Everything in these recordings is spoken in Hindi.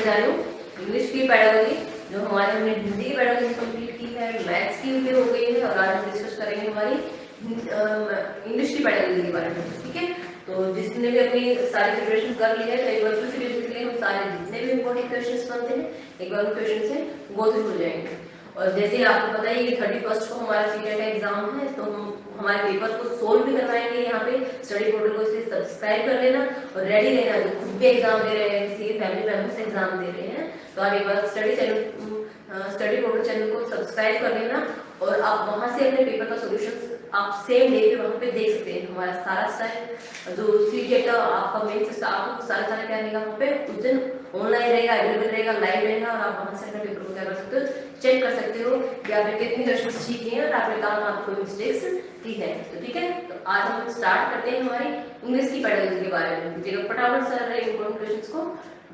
जा रही हूँ इंग्लिश की पेडागोजी। जो हमारे हमने हिंदी की पेडागोजी कंप्लीट की है, मैथ्स की भी हो गई है और आज हम डिस्कस करेंगे हमारी इंग्लिश की पेडागोजी के बारे में। ठीक है, तो जिसने भी अपनी सारी प्रिपरेशन कर ली है तो एक बार फिर से रिवीजन के लिए हम सारे जितने भी इंपॉर्टेंट क्वेश्चंस बनते हैं एक बार उन क्वेश्चन से गो थ्रू हो जाएंगे। और जैसे ही आपको पता है कि 31 को हमारा सीटेट का एग्जाम है, तो हम हमारे पेपर को सोल्व भी करवाएंगे यहाँ पे। स्टडी पोर्टल को इसे सब्सक्राइब कर लेना और रेडी रहना। जो खुद भी एग्जाम दे रहे हैं, किसी के फैमिली मेंबर से एग्जाम दे रहे हैं, तो आप एक बार स्टडी पोर्टल चैनल को सब्सक्राइब कर लेना और आप वहां से अपने पेपर का सोल्यूशन आप सेम डे पे वहां पे देख सकते हैं। हमारा सारा स्टाइल जो सीटेट का आपका मेन आपको सारा क्या रहेगा वहाँ पे उस दिन ऑनलाइन रहेगा, अवेलेबल रहेगा, लाइव रहेगा और आप वहां से अपने पेपर को क्या कर सकते हो, चेक कर सकते हो कि आपने कितनी क्वेश्चन ठीक किए हैं और आपने कहाँ आपको मिस्टेक्स की है। तो ठीक है, तो आज हम स्टार्ट करते हैं हमारी इंग्लिश की पेडागोजी के बारे में। देखिए फटाफट सारे इंपॉर्टेंट क्वेश्चंस को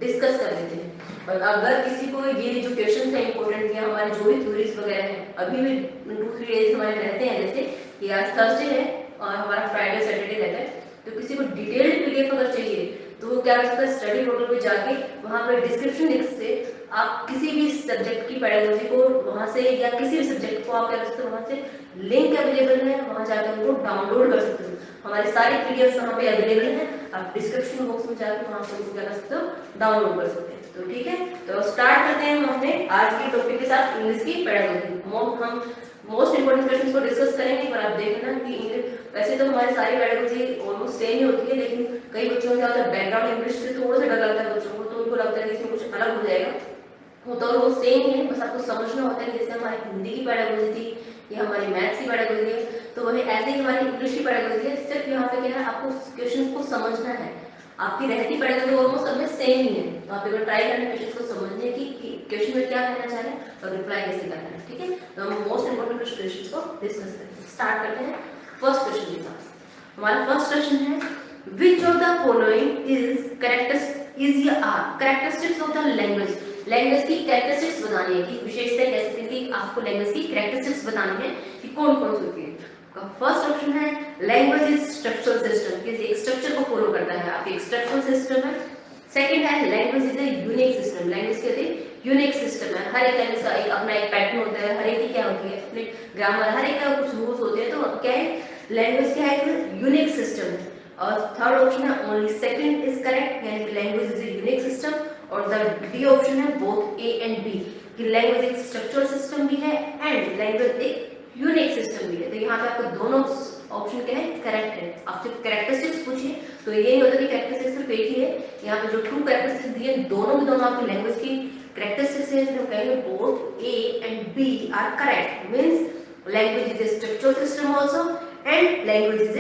डिस्कस कर लेते हैं। और अगर किसी को ये जो क्वेश्चन है इंपॉर्टेंट या हमारे जो भी थ्योरीज वगैरह हैं अभी भी 2-3 डेज हमारे रहते हैं, जैसे कि आज थर्सडे है और हमारा फ्राइडे सैटरडे रहता है, तो किसी को डिटेल्ड पीडीएफ अगर चाहिए तो वो क्या कर सकता है, स्टडी पोर्टल पे जाके वहां पर डिस्क्रिप्शन लिंक से आप किसी भी सब्जेक्ट की पेडागोजी को वहां से या किसी भी सब्जेक्ट को आप क्या कर सकते हो, वहां से लिंक अवेलेबल है, वहां जाकर उनको डाउनलोड कर सकते हो। हमारे सारे पीडीएफ वहां पे अवेलेबल है, आप डिस्क्रिप्शन बॉक्स में जाकर वहां से उनको क्या कर सकते हो, डाउनलोड कर सकते हैं। तो ठीक है, तो स्टार्ट करते हैं हम अपने आज के टॉपिक के साथ इंग्लिश की पेडागोजी। हम मोस्ट इंपोर्टेंट क्वेश्चंस को डिस्कस करेंगे, पर आप देखना कि वैसे तो हमारी सारी पेडागोजी ऑलमोस्ट सेम ही होती है, लेकिन कई बच्चों को क्या होता है बैकग्राउंड इंग्लिश से थोड़ा सा डर लगता है बच्चों को, तो उनको लगता है कि इसमें कुछ अलग हो जाएगा। तो वो सेम ही है, बस आपको समझना होता है कि जैसे हमारी हिंदी की पेडागोजी थी या हमारी मैथ्स की पेडागोजी है, तो वही ऐसे ही हमारी इंग्लिश की पेडागोजी है। सिर्फ यहाँ पे क्या है, आपको क्वेश्चन को समझना है। आपकी रहती पेडागोजी ऑलमोस्ट सब में सेम ही है, तो आप एक बार ट्राई करना क्वेश्चन को समझने की क्वेश्चन में क्या कहना चाह रहे हैं और रिप्लाई कैसे करना है। ठीक है, तो हम मोस्ट इंपोर्टेंट क्वेश्चन को डिस्कस करते हैं। स्टार्ट करते हैं फर्स्ट क्वेश्चन के साथ। हमारा फर्स्ट क्वेश्चन है, विच of the following is characteristics of the language. Language की कैरेक्टरिस्टिक्स बतानी है, कि विशेषताएं कह सकते हैं कि आपको लैंग्वेज की कैरेक्टरिस्टिक्स बतानी है कि कौन कौन सी होती है। फर्स्ट ऑप्शन है लैंग्वेज इज स्ट्रक्चरल सिस्टम, कि एक स्ट्रक्चर को फॉलो करता है, आपकी एक स्ट्रक्चरल सिस्टम है। सेकंड है language is a unique system, language कहते हैं यूनिक सिस्टम है, हर एक लैंग्वेज का एक अपना एक पैटर्न होता है, हर एक की क्या होती है अपने ग्रामर, हर एक का कुछ रूल्स होते हैं, तो क्या है लैंग्वेज क्या है, यूनिक सिस्टम है। और थर्ड ऑप्शन है ओनली सेकंड इज करेक्ट, यानी कि language is a unique system. और द डी ऑप्शन है बोथ ए एंड बी, कि लैंग्वेज एक स्ट्रक्चरल सिस्टम भी है एंड लैंग्वेज एक यूनिक सिस्टम भी है। तो यहाँ पे आपको दोनों ऑप्शन क्या है, करेक्ट है। आपसे कैरेक्टरिस्टिक्स पूछिए तो ये नहीं होता कि कैरेक्टरिस्टिक्स सिर्फ एक ही है, यहाँ पे जो ट्रू कैरेक्टरिस्टिक्स दिए दोनों के दोनों आपकी लैंग्वेज की कैरेक्टरिस्टिक्स है, इसलिए हम कहेंगे both A and B are correct. Means language is a structural system also and language is a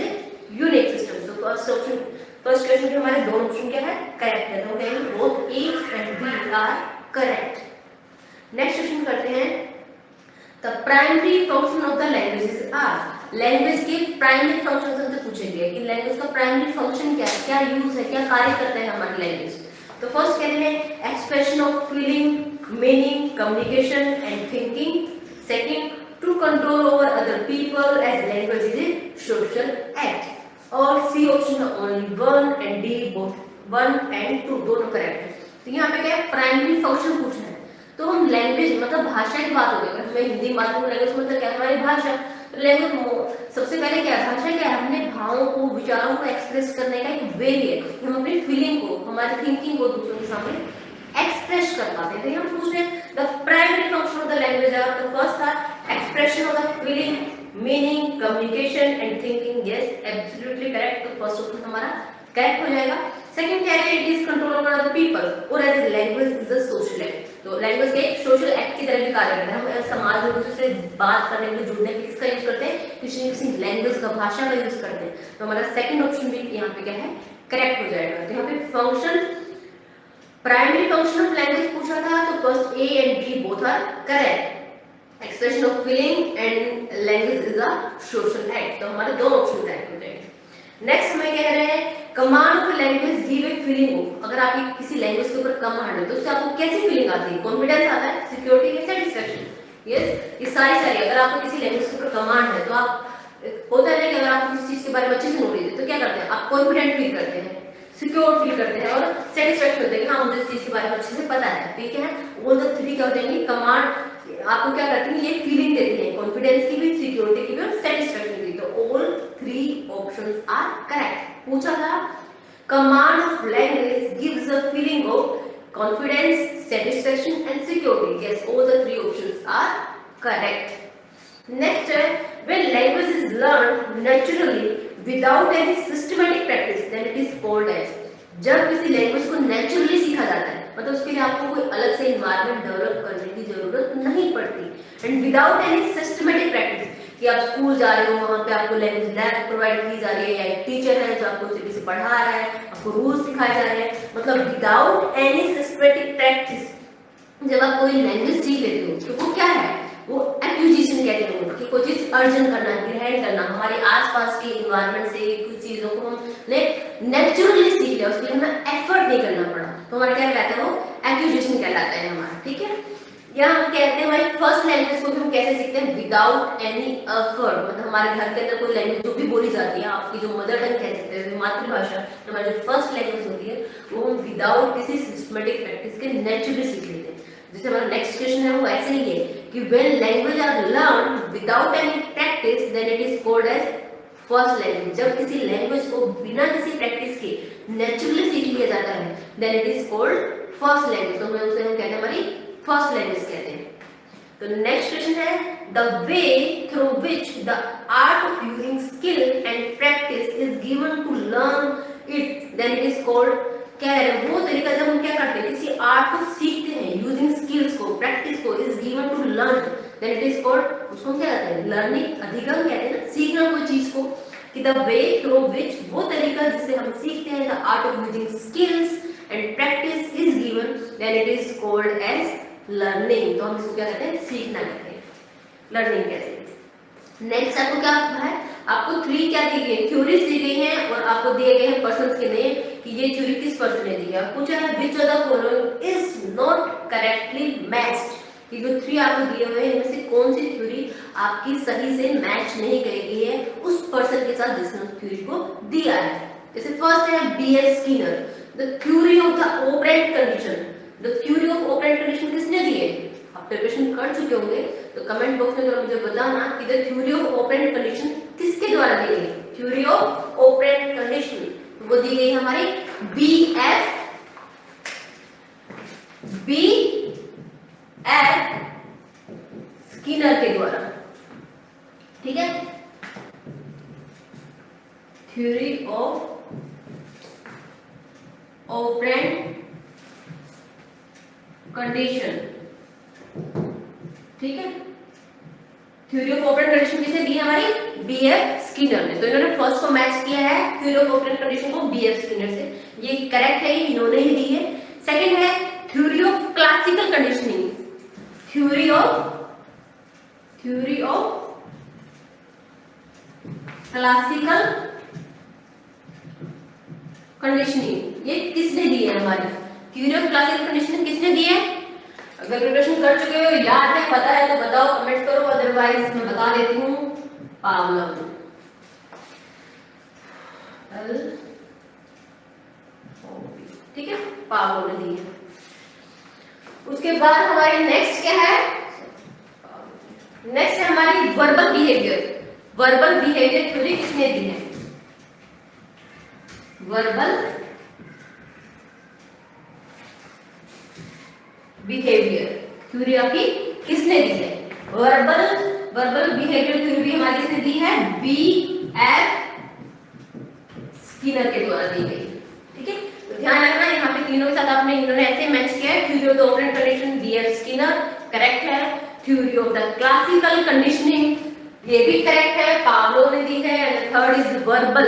unique system. तो फर्स्ट क्वेश्चन के हमारे दोनों ऑप्शन क्या है, करेक्ट है, तो हम कहेंगे both A and B are correct. Next question करते हैं, the primary function of the languages are. Language के प्राइमरी फंक्शन से पूछेंगे कि लैंग्वेज का प्राइमरी फंक्शन क्या है, क्या यूज है, क्या कार्य करता है हमारी लैंग्वेज। तो फर्स्ट कहते हैं expression of feeling, meaning, communication and thinking. Second to control over other people as language is a social act. और सी ऑप्शन है only 1 and D both 1 and 2 दोनों करेक्ट है। तो यहाँ पे क्या है, प्राइमरी फंक्शन पूछना है, तो हम लैंग्वेज मतलब भाषा की बात हो गई, अगर हमें हिंदी बात करें लैंग्वेज मतलब क्या हमारी भाषा। तो लैंग्वेज सबसे पहले क्या है, भाषा क्या है, हमने भावों को विचारों को एक्सप्रेस करने का एक वे है, हम अपनी फीलिंग को हमारी थिंकिंग को दूसरों के सामने एक्सप्रेस कर पाते हैं। तो हम पूछ रहे हैं the primary function of the language are, तो फर्स्ट था expression of the feeling, meaning, communication and thinking. Yes absolutely correct, तो फर्स्ट ऑप्शन हमारा करेक्ट हो जाएगा। सेकंड क्या है, it is control over other people और as a language is a social act. तो लैंग्वेज के एक सोशल एक्ट की तरह भी कार्य करता है, हम समाज में दूसरे से बात करने में जुड़ने में किसका यूज करते हैं, किसी लैंग्वेज का, भाषा का यूज करते हैं। तो हमारा सेकंड ऑप्शन भी यहाँ पे क्या है, करेक्ट हो जाएगा। तो यहाँ पे function primary function of language पूछा था, तो first A and B both are correct. Expression of feeling and language is a social act, तो हमारे दोनों ऑप्शन करेक्ट हो जाएंगे। नेक्स्ट हमें कह रहे हैं command of language give a feeling of. अगर आप किसी लैंग्वेज के ऊपर कमांड है तो उससे आपको कैसी फीलिंग आती है, कॉन्फिडेंस आता है, सिक्योरिटी या सेटिस्फैक्शन। यस ये सारी अगर आपको किसी लैंग्वेज के ऊपर कमांड है तो आप होता है कि अगर आपको किसी चीज के बारे में अच्छे से नॉलेज है तो क्या करते हैं, आप कॉन्फिडेंट फील करते हैं, सिक्योर फील करते हैं और सेटिस्फेक्शन होता है कि हाँ मुझे इस चीज के बारे में अच्छे से पता है। तो ये क्या है, ऑल द थ्री क्या हो जाएंगे, कमांड आपको क्या करती है, ये फीलिंग देती है, कॉन्फिडेंस की भी, सिक्योरिटी की भी और सेटिस्फेक्शन की। तो all three options are correct. पूछा था command of language gives a feeling of confidence, satisfaction and security. Yes, all the three options are correct. Next, when language is learned naturally without any systematic practice, then it is called as. जब किसी लैंग्वेज को नेचुरली सीखा जाता है, मतलब उसके लिए आपको कोई अलग से इन्वायरमेंट डेवलप करने की जरूरत नहीं पड़ती, and without any systematic practice, कि आप स्कूल जा रहे हो, वहां पे आपको लैंग्वेज लैब प्रोवाइड की जा रही है, या एक टीचर है जो आपको उसे पढ़ा रहा है, आपको रूल्स सिखाए जा रहे हैं, मतलब विदाउट एनी सिस्टमेटिक प्रैक्टिस जब आप कोई लैंग्वेज सीख लेते हो, तो वो क्या है, वो एक्विजिशन कहते हैं, कि कोई चीज अर्जन करना, ग्रहण करना, हमारे आसपास के इन्वायरमेंट से कुछ चीजों को हमने नेचुरली सीख लिया, उसके लिए हमें एफर्ट नहीं करना पड़ा, तो हमारा क्या कहलाता है, वो एक्विजिशन कहलाता है हमारा। ठीक है, या हम कहते हैं हमारी फर्स्ट लैंग्वेज को हम कैसे सीखते हैं, विदाउट एनी एफर्ट, मतलब हमारे घर के अंदर कोई लैंग्वेज जो भी बोली जाती है, आपकी जो मदर टंग कह सकते हैं, मातृभाषा, हमारी जो फर्स्ट लैंग्वेज होती है, वो हम विदाउट किसी सिस्टमेटिक प्रैक्टिस के नेचुरली सीख लेते हैं। जैसे हमारा नेक्स्ट क्वेश्चन है वो ऐसे ही है कि when language are learn without any practice then it is called as first language. जब किसी लैंग्वेज को बिना किसी प्रैक्टिस के नेचुरली सीख लिया जाता है then it is called first language, तो हम उसे हम कहते हैं हमारी फर्स्ट लैंग्वेज कहते हैं। तो नेक्स्ट क्वेश्चन है the way through which the art of using skill and practice is given to learn it then it is called, क्या है वो तरीका जब हम क्या करते हैं, किसी आर्ट को सीखते हैं, यूजिंग स्किल्स को, प्रैक्टिस को, is given to learn then it is called, उसको क्या कहते हैं, लर्निंग, अधिगम कहते हैं ना, सीखना कोई चीज को, कि द वे थ्रू विच, वो तरीका जिससे हम सीखते हैं, the art of using skills and practice is given then it is called as learning. तो हम इसको क्या कहते हैं, सीखना कहते हैं, लर्निंग कहते हैं। नेक्स्ट आपको क्या है, आपको थ्री क्या दी गई, थ्योरीज दी गई हैं और आपको दिए गए हैं पर्सन्स के नेम, कि ये थ्योरी किस पर्सन ने दी है। पूछा है which of the following is not correctly matched, ये जो थ्री आपको दिए हुए हैं इनमें से कौन सी थ्योरी आपकी सही से मैच नहीं करी गई है उस पर्सन के साथ जिसने उस थ्योरी को दिया है। जैसे फर्स्ट है B.F. Skinner, the theory of the operant condition. The theory of operant condition किसने दी है, आप प्रिपरेशन कर चुके होंगे तो कमेंट बॉक्स में जरा मुझे बताना कि the theory of operant condition किसके द्वारा दी गई। थ्योरी ऑफ ऑपरेंट कंडीशन वो दी गई हमारी B.F. स्किनर के द्वारा। ठीक है, थ्योरी ऑफ ऑपरेंट कंडीशन, ठीक है, थ्योरी ऑफ ऑपरेंट कंडीशन किसे दी है हमारी B.F. स्किनर ने। तो इन्होंने फर्स्ट को मैच किया है थ्योरी ऑफ ऑपरेंट कंडीशन को B.F. स्किनर से, ये करेक्ट है, इन्होंने ही दी है। सेकंड है theory of classical conditioning, theory of classical conditioning, ये किसने दी है हमारी थ्योरी ऑफ क्लासिकल कंडीशनिंग किसने दी है। अगर प्रिपरेशन कर चुके हो, याद है, पता है तो बताओ, कमेंट करो, अदरवाइज मैं बता देती हूँ पावलोव। ठीक है, पावलोव ने दी है। उसके बाद हमारी नेक्स्ट क्या है, नेक्स्ट है हमारी verbal behaviour. Verbal behaviour theory किसने दी है, वर्बल बिहेवियर थ्योरी आपकी किसने दी है, वर्बल बिहेवियर थ्योरी हमारी किसने दी है, B.F. स्किनर के द्वारा दी गई। ठीक है, तो ध्यान रखना यहाँ पे तीनों के साथ आपने इन्होंने ऐसे मैच किया है। Theory of the operant condition B.F. Skinner correct है, theory of the classical conditioning ये भी करेक्ट है, पावलोव ने दी है, and third is verbal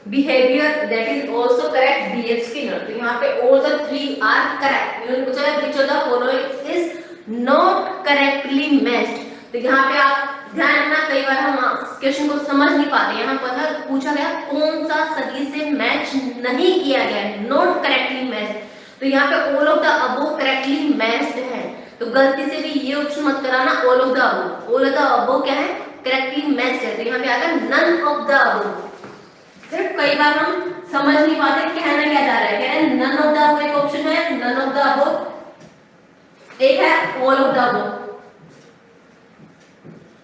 behaviour that is also correct B.F. Skinner. तो यहाँ पे all the three are correct. इन्होंने पूछा है which of the following is not correctly matched. तो यहाँ पे आप ध्यान रखना, कई बार हम क्वेश्चन को समझ नहीं पाते, यहाँ पर पूछा गया कौन सा सही से मैच नहीं किया गया, नॉट करेक्टली मैच्ड। तो यहाँ पे all of the above correctly matched है, तो गलती से भी ये ऑप्शन मत कराना, all of the above. All of the above क्या है, करेक्टली मैच्ड है, तो यहाँ पे आएगा नन ऑफ द अबव। सिर्फ कई बार हम समझ नहीं पाते कहना क्या जा रहा है। कह रहे हैं नन ऑफ द अबव, एक ऑप्शन है नन ऑफ द अबव, एक है ऑल ऑफ द अबव।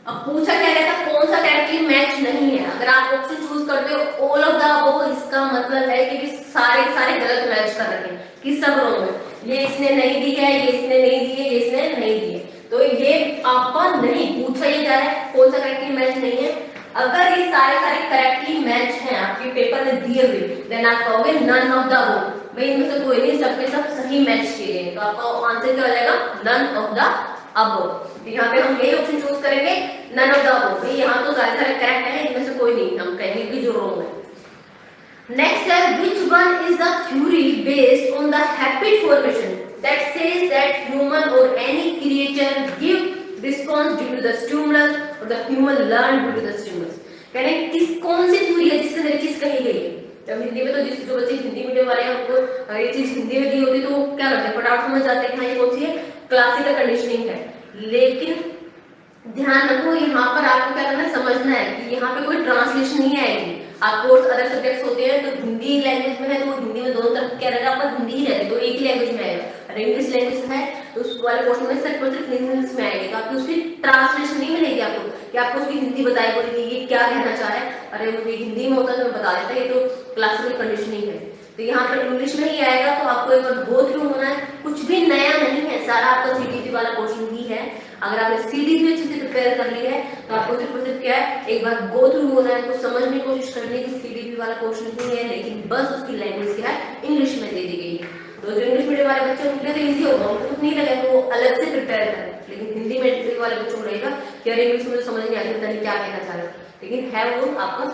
अब पूछा क्या गया था, कौन सा करेक्टली मैच नहीं है। अगर आप ऑप्शन चूज करते हो ऑल ऑफ द अबव, इसका मतलब है कि सारे सारे गलत मैच कर रखे हैं, कि सब रॉन्ग है, ये इसने नहीं दी है, ये इसने नहीं दी है, ये इसने नहीं दी है। तो ये आपका नहीं पूछा ही जा रहा है कौन सा करेक्टली मैच नहीं है। अगर ये सारे सारे करेक्टली मैच हैं आपके पेपर में दिए हुए, देन आप कहोगे नन ऑफ द अबव, भाई इनमें से कोई नहीं, सबके सब सही मैच किए गए। तो आपका आंसर क्या हो जाएगा, नन ऑफ द अबव। यहाँ पे हम यही ऑप्शन चूज करेंगे नन ऑफ द अबव, भाई यहाँ तो सारे सारे करेक्ट है, इनमें से कोई नहीं, हम कहेंगे कि जो रॉन्ग है। नेक्स्ट है which one is the theory based on the habit formation that says that human or any creature give response due to the stimulus or the human learn due to the stimulus। यानी किस कौन सी थ्योरी है जिसके अंदर चीज कही गई है। जब हिंदी में तो जो बच्चे हिंदी मीडियम वाले हैं उनको ये चीज हिंदी में दी होती तो क्या करते हैं, फटाफट समझ जाते हैं कि हाँ ये कौन सी है, क्लासिकल कंडीशनिंग है। लेकिन ध्यान रखो यहाँ पर आपको क्या करना है, समझना है कि यहाँ पे कोई ट्रांसलेशन नहीं आएगी। आपको अदर सब्जेक्ट्स होते हैं तो हिंदी लैंग्वेज में है तो हिंदी में दोनों तरफ क्या रहेगा, आपका हिंदी ही रहेगी तो एक ही लैंग्वेज में आएगा। अगर इंग्लिश लैंग्वेज है तो उस वाले पोर्शन में सिर्फ और सिर्फ इंग्लिश में आएगी, तो आपको उसकी ट्रांसलेशन नहीं मिलेगी आपको कि आपको उसकी हिंदी बताई पड़ेगी ये क्या कहना चाह रहा है। अरे मुझे हिंदी में होता तो मैं बता देता, ये तो क्लासिकल कंडीशनिंग है। तो यहाँ पर इंग्लिश में ही आएगा तो आपको एक बार गो थ्रू होना है, कुछ भी नया नहीं है, सारा आपका सीडीपी वाला पोर्शन ही है। अगर आपने सीडीपी अच्छे से प्रिपेयर कर ली है तो आपको सिर्फ और सिर्फ क्या है, एक बार गो थ्रू होना है, कुछ समझने की कोशिश करने की सीडीपी वाला पोर्शन ही है, लेकिन बस उसकी लैंग्वेज क्या है, इंग्लिश में दे दी गई है। तो जो इंग्लिश मीडियम वाले बच्चे उनके लिए तो ईजी होगा, उनको कुछ नहीं लगेगा, वो अलग से प्रिपेयर करें। लेकिन हिंदी मीडियम वाले बच्चों को रहेगा कि अरे इंग्लिश में समझ नहीं आता क्या कहना चाह रहा है, लेकिन है वो आपका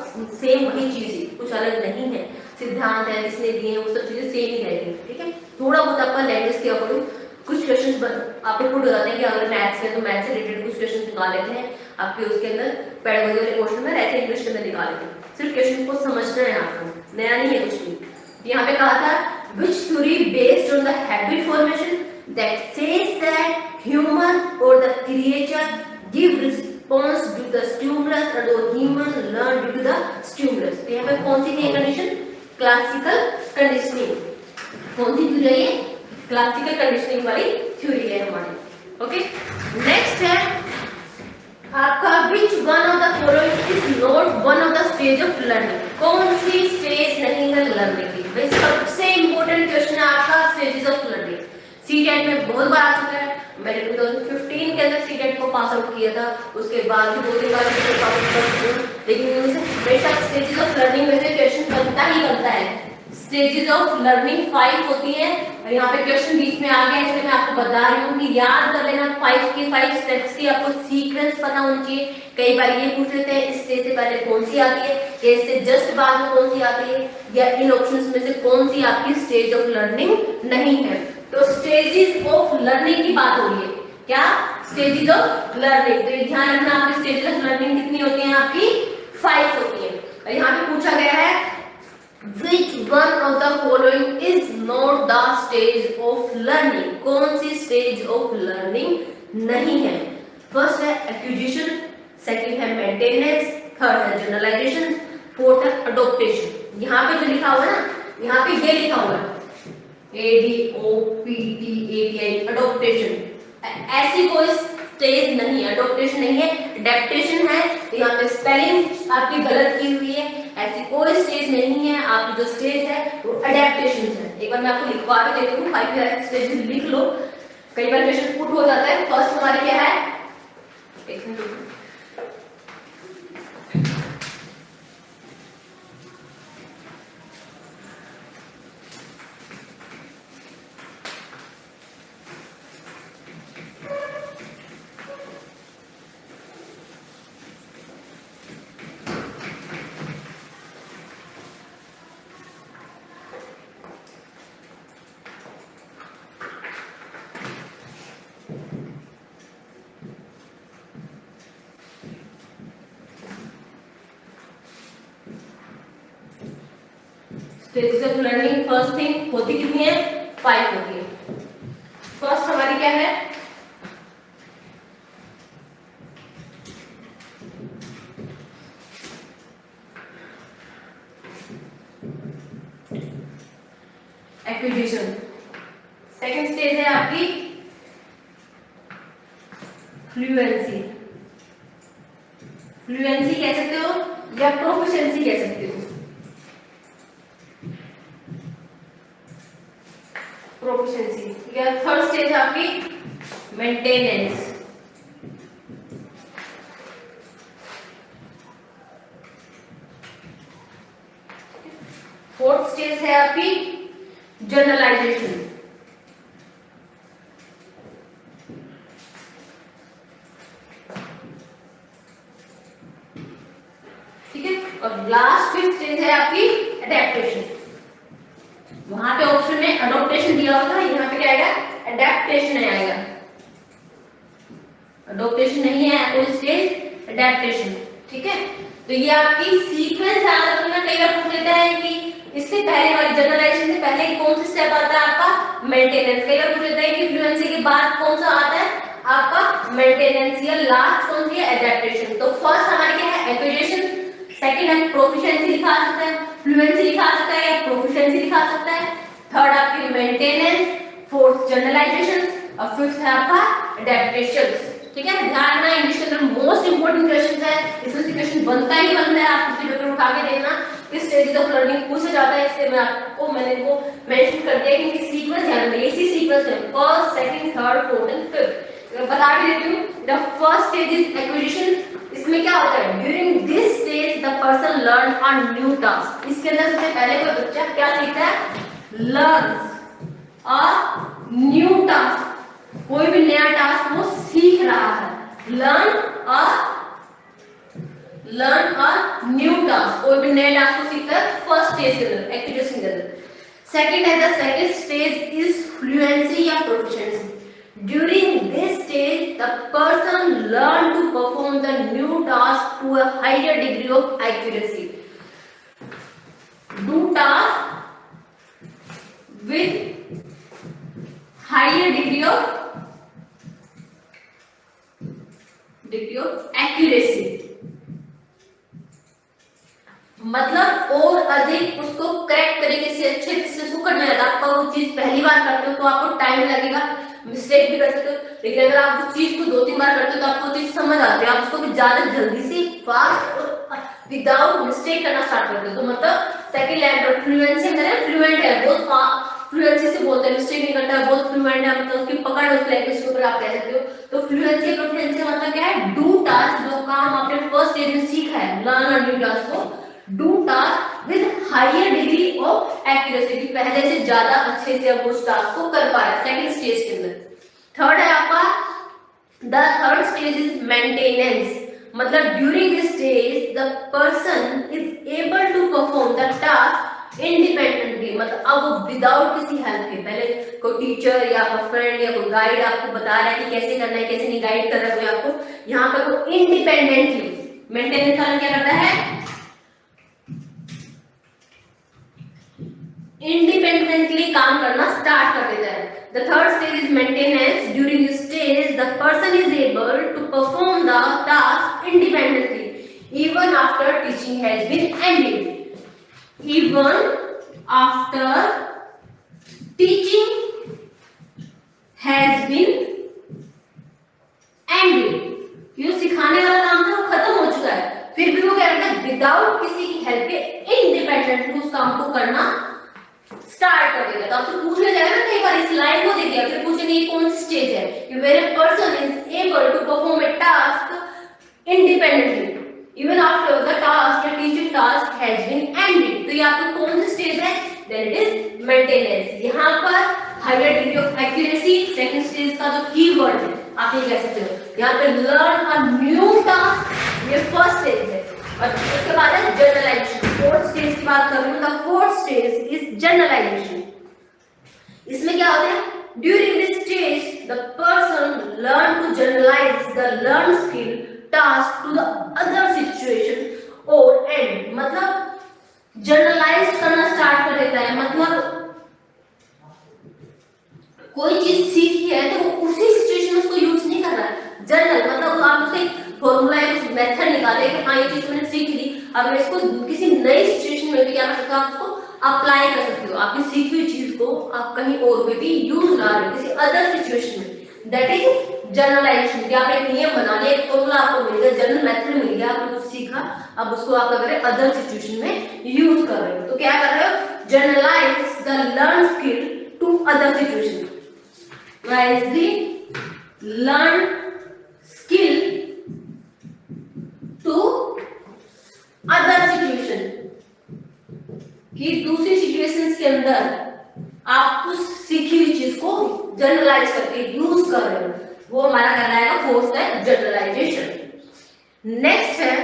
सेम वही चीज है, कुछ अलग नहीं है। सिद्धांत है जिसने दिए वो सब चीजें सेम ही रहेगी। ठीक है, थोड़ा बहुत आपका लैंग्वेज के अकॉर्डिंग कुछ क्वेश्चंस आपके पुट हो जाते हैं कि अगर मैथ्स है तो मैथ्स से रिलेटेड कुछ क्वेश्चंस निकाल लेते हैं आपके उसके अंदर पेडागोजी वाले पोर्शन में, ऐसे इंग्लिश के अंदर निकाल लेते हैं। सिर्फ क्वेश्चन को समझना है आपको, नया नहीं है कुछ भी। यहाँ पे कहा था which theory based on the habit formation that says that human or the creature give response to the stimulus or the human learn due to the stimulus। तो यहाँ पे कौन सी थी कंडीशन, क्लासिकल कंडीशनिंग। कौन सी थ्योरी है ये, क्लासिकल कंडीशनिंग वाली थ्योरी है हमारी। ओके, नेक्स्ट है आपका which one of the following is not one of the stage of learning। कौन सी स्टेज नहीं है लर्निंग की। भाई सबसे इंपॉर्टेंट क्वेश्चन है आपका स्टेजेस ऑफ लर्निंग। सीटेट में बहुत बार आ चुका है, मैंने 2015 के अंदर सीटेट को पास आउट किया था, उसके बाद भी 2-3 बार पास आउट कर चुका हूं, लेकिन इनमें से हमेशा स्टेजेस ऑफ लर्निंग में से क्वेश्चन बनता ही बनता है। स्टेजेस ऑफ लर्निंग 5 होती है और यहाँ पे क्वेश्चन बीच में आ गया इसलिए मैं आपको बता रही हूँ कि याद कर लेना 5 स्टेप्स की आपको सीक्वेंस पता होनी चाहिए। कई बार ये पूछ लेते हैं इस स्टेज से पहले कौन सी आती है या इससे जस्ट बाद में कौन सी आती है या इन ऑप्शंस में से कौन सी आपकी स्टेज ऑफ लर्निंग नहीं है। तो स्टेजेस ऑफ लर्निंग की बात हो रही है, क्या स्टेजेस ऑफ लर्निंग। तो ध्यान रखना आपकी स्टेजेस ऑफ लर्निंग कितनी होती है, आपकी 5 होती है। और यहाँ पे पूछा गया है Which one of the following is not the stage of learning। कौन सी स्टेज ऑफ लर्निंग नहीं है। फर्स्ट है एक्विजिशन, सेकंड है मेंटेनेंस, थर्ड है जनरलाइजेशन, फोर्थ है अडॉप्टेशन। यहाँ पे जो लिखा हुआ है ना, यहाँ पे ये लिखा हुआ है ADOPTATI अडॉप्टेशन। ऐसी कोई स्टेज नहीं है, अडॉप्टेशन नहीं है, अडेप्टेशन है। तो यहाँ पे स्पेलिंग आपकी गलत की हुई है, ऐसी कोई स्टेज नहीं है। आपकी जो स्टेज है वो अडेप्टेशन है। एक बार मैं आपको लिखवा के देती हूँ, 5 स्टेज लिख लो, कई बार क्वेश्चन पुट हो जाता है। फर्स्ट हमारी क्या है, एक minute stages of learning first thing होती कितनी है, 5 होती है। फर्स्ट हमारी क्या है, फ्लुएंसी, फ्लुएंसी कह सकते हो या प्रोफिशिएंसी कह सकते हो। प्रोफिशिएंसी, ठीक है। थर्ड स्टेज है आपकी मेंटेनेंस। फोर्थ स्टेज है आपकी जनरलाइजेशन। ठीक है। और लास्ट फिफ्थ स्टेज है आपकी एडेप्टेशन। वहां पे ऑप्शन में अडॉप्टेशन दिया होता है, यहाँ पे क्या आएगा, एडेप्टेशन आएगा। अडॉप्टेशन नहीं है तो स्टेज एडेप्टेशन। ठीक है। तो ये आपकी सीक्वेंस याद रखना। कई बार पूछ लेता है कि इससे पहले वाली जनरलाइजेशन से पहले कौन सा स्टेप आता है आपका, मेंटेनेंस। कई बार पूछ लेता है कि फ्लुएंसी के बाद कौन सा आता है आपका, मेंटेनेंस, या लास्ट कौन सी है, एडेप्टेशन। तो फर्स्ट हमारे क्या है, एक्विजिशन, सेकंड है प्रोफिशिएंसी लिखा सकता है, फ्लुएंसी लिखा सकता है या प्रोफिशिएंसी लिखा सकता है, थर्ड आपकी मेंटेनेंस, फोर्थ जनरलाइजेशन और फिफ्थ है आपका एडेप्टेशन। ठीक है। ध्यान रखना, इंग्लिश के अंदर मोस्ट इंपोर्टेंट क्वेश्चन है, इसमें से क्वेश्चन बनता ही बनता है। आप किसी पेपर उठा के देखना, इस स्टेज ऑफ लर्निंग पूछा जाता है। इसलिए मैंने इनको मेंशन कर दिया कि सीक्वेंस ध्यान रखना, इसी सीक्वेंस है, first, second, third, fourth and fifth. बता भी देती हूँ, the first stage is acquisition. इसमें क्या होता है, during this stage the person learn a new task. इसके अंदर सबसे पहले कोई बच्चा क्या सीखता है, लर्न्स अ न्यू टास्क। कोई भी नया टास्क वो सीख रहा है, लर्न अ न्यू टास्क। कोई भी नए टास्क को सीखता है फर्स्ट स्टेज के अंदर, एक्टिविटी के अंदर। सेकंड है, the second stage is fluency या proficiency. During this stage, the person learn to perform the new task to a higher degree of accuracy. Do task with higher degree of accuracy. मतलब और अधिक उसको करेक्ट तरीके से अच्छे से उसको करना है। आपका वो चीज पहली बार करते हो तो आपको टाइम लगेगा, मिस्टेक भी कर सकते हो, लेकिन अगर आप उस चीज को 2-3 बार करते हो तो आपको चीज समझ आती है। आप उसको ज्यादा जल्दी से फास्ट और विदाउट मिस्टेक करना स्टार्ट करते हो। तो मतलब सेकंड लेवल फ्लुएंसी अंदर फ्लुएंट है, बहुत फ्लुएंसी से बोलते हैं, मिस्टेक नहीं करता है, बहुत फ्लुएंट है, मतलब उसकी पकड़ उस लैंग्वेज के ऊपर आप कह सकते हो। तो फ्लुएंसी प्रोफिशिएंसी मतलब क्या है, डू टास्क, जो काम आपने फर्स्ट स्टेज में सीखा है, लर्न और न्यू टास्क को do task with higher degree of accuracy, कि पहले से ज्यादा अच्छे से अब उस टास्क को कर पा रहा है सेकंड स्टेज के अंदर। थर्ड है आपका, the third stage is maintenance. मतलब during this stage the person is able to perform the task independently. मतलब अब वो विदाउट किसी हेल्प के, पहले कोई टीचर या फ्रेंड या कोई गाइड आपको बता रहा है कि कैसे करना है, कैसे नहीं गाइड कर रहा है कोई आपको, यहाँ पर वो इंडिपेंडेंटली, मेंटेनेंस वाला क्या करता है, इंडिपेंडेंटली काम करना स्टार्ट कर देता है। The third stage is maintenance. During this stage, the person is able to perform the task independently, even after teaching has been ended. Even after teaching has been ended. जो सिखाने वाला काम था वो खत्म हो चुका है, फिर भी वो क्या करता है, विदाउट किसी की हेल्प के इंडिपेंडेंटली उस काम को करना स्टार्ट कर देगा। तो आपसे पूछने जाएगा ना कई बार, इस लाइन को देखिए फिर पूछेंगे ये कौन सी स्टेज है, कि where a person is able to perform a task independently even after the task या teaching task has been ended. तो ये आपकी कौन सी स्टेज है, देन इट इज मेंटेनेंस। यहाँ पर higher degree of accuracy second stage का जो कीवर्ड है आप ये कह सकते हो। यहाँ पे लर्न अ न्यू टास्क, ये फर्स्ट स्टेज है, और उसके बाद है जनरलाइजेशन। फोर्थ स्टेज की बात कर रही हूँ, the fourth stage is generalisation. इसमें क्या होता है, during this stage the person learn to generalise the learn skill task to the other situation और एंड। मतलब जनरलाइज करना स्टार्ट कर देता है, मतलब कोई चीज सीखी है तो वो उसी सिचुएशन में उसको यूज नहीं कर रहा है। जनरल मतलब आप उससे फॉर्मूला या कुछ मेथड निकाले कि हाँ ये चीज मैंने सीख ली, अब मैं इसको किसी नई सिचुएशन में भी क्या कर सकते हो, आप उसको अप्लाई कर सकते हो। आपकी सीखी हुई चीज को आप कहीं और में भी यूज ला रहे हो किसी अदर सिचुएशन में, दैट इज जनरलाइजेशन कि आप एक नियम बना लिया, एक फॉर्मूला आपको मिल गया, जनरल मेथड मिल गया, आपने कुछ सीखा, अब उसको आप अगर अदर सिचुएशन में यूज कर रहे हो तो क्या कर रहे हो, generalize the learn skill to other situation, rise the learn skill to other situation, कि दूसरी सिचुएशंस के अंदर आप उस सीखी हुई चीज को जनरलाइज करके यूज कर रहे हो, वो हमारा कहलाएगा फोर्थ है जनरलाइजेशन। नेक्स्ट है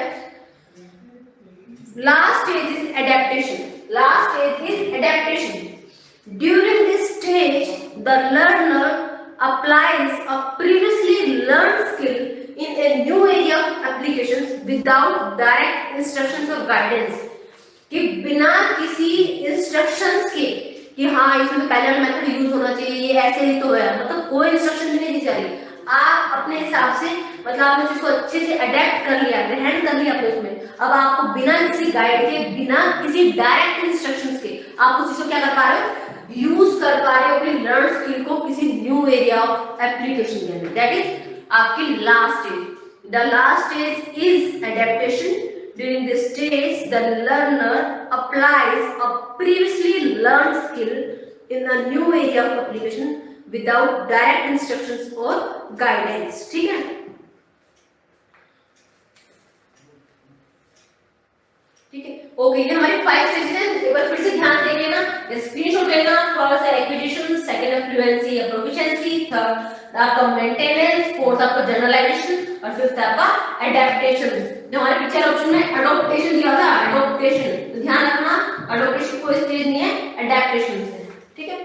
last stage is adaptation. Last stage is adaptation. During this stage the learner applies a previously learned skill in a new area of applications without direct instructions or guidance, कि बिना किसी इंस्ट्रक्शंस के कि हाँ इसमें तो पहले मेथड यूज होना चाहिए, ये ऐसे ही तो है, मतलब कोई इंस्ट्रक्शन नहीं दी जा रही, आप अपने हिसाब से मतलब आपने चीज को अच्छे से अडेप्ट कर लिया, ग्रहण कर लिया अपने उसमें, अब आपको बिना किसी गाइड के, बिना किसी डायरेक्ट इंस्ट्रक्शंस के आप उस चीज को क्या कर पा रहे हो, यूज कर पा रहे हो अपनी लर्न स्किल को किसी न्यू एरिया ऑफ एप्लीकेशन के अंदर, दैट इज आपकी last stage. The last stage is adaptation. During this stage, the learner applies a previously learned skill in a new area of application without direct instructions or guidance. ठीक है? ठीक है? ओके, ये हमारी 5 स्टेजेस हैं। एक बार फिर से ध्यान देंगे ना, स्क्रीनशॉट लेना। फर्स्ट है एक्विजिशन, सेकंड है फ्लुएंसी या प्रोफिशिएंसी, थर्ड आपका मेंटेनेंस, फोर्थ आपका जनरलाइजेशन और फिफ्थ आपका एडेप्टेशन। जो हमारे पिक्चर ऑप्शन में एडॉप्टेशन दिया था, एडॉप्टेशन, तो ध्यान रखना एडॉप्टेशन कोई स्टेज नहीं है, एडेप्टेशन से। ठीक है?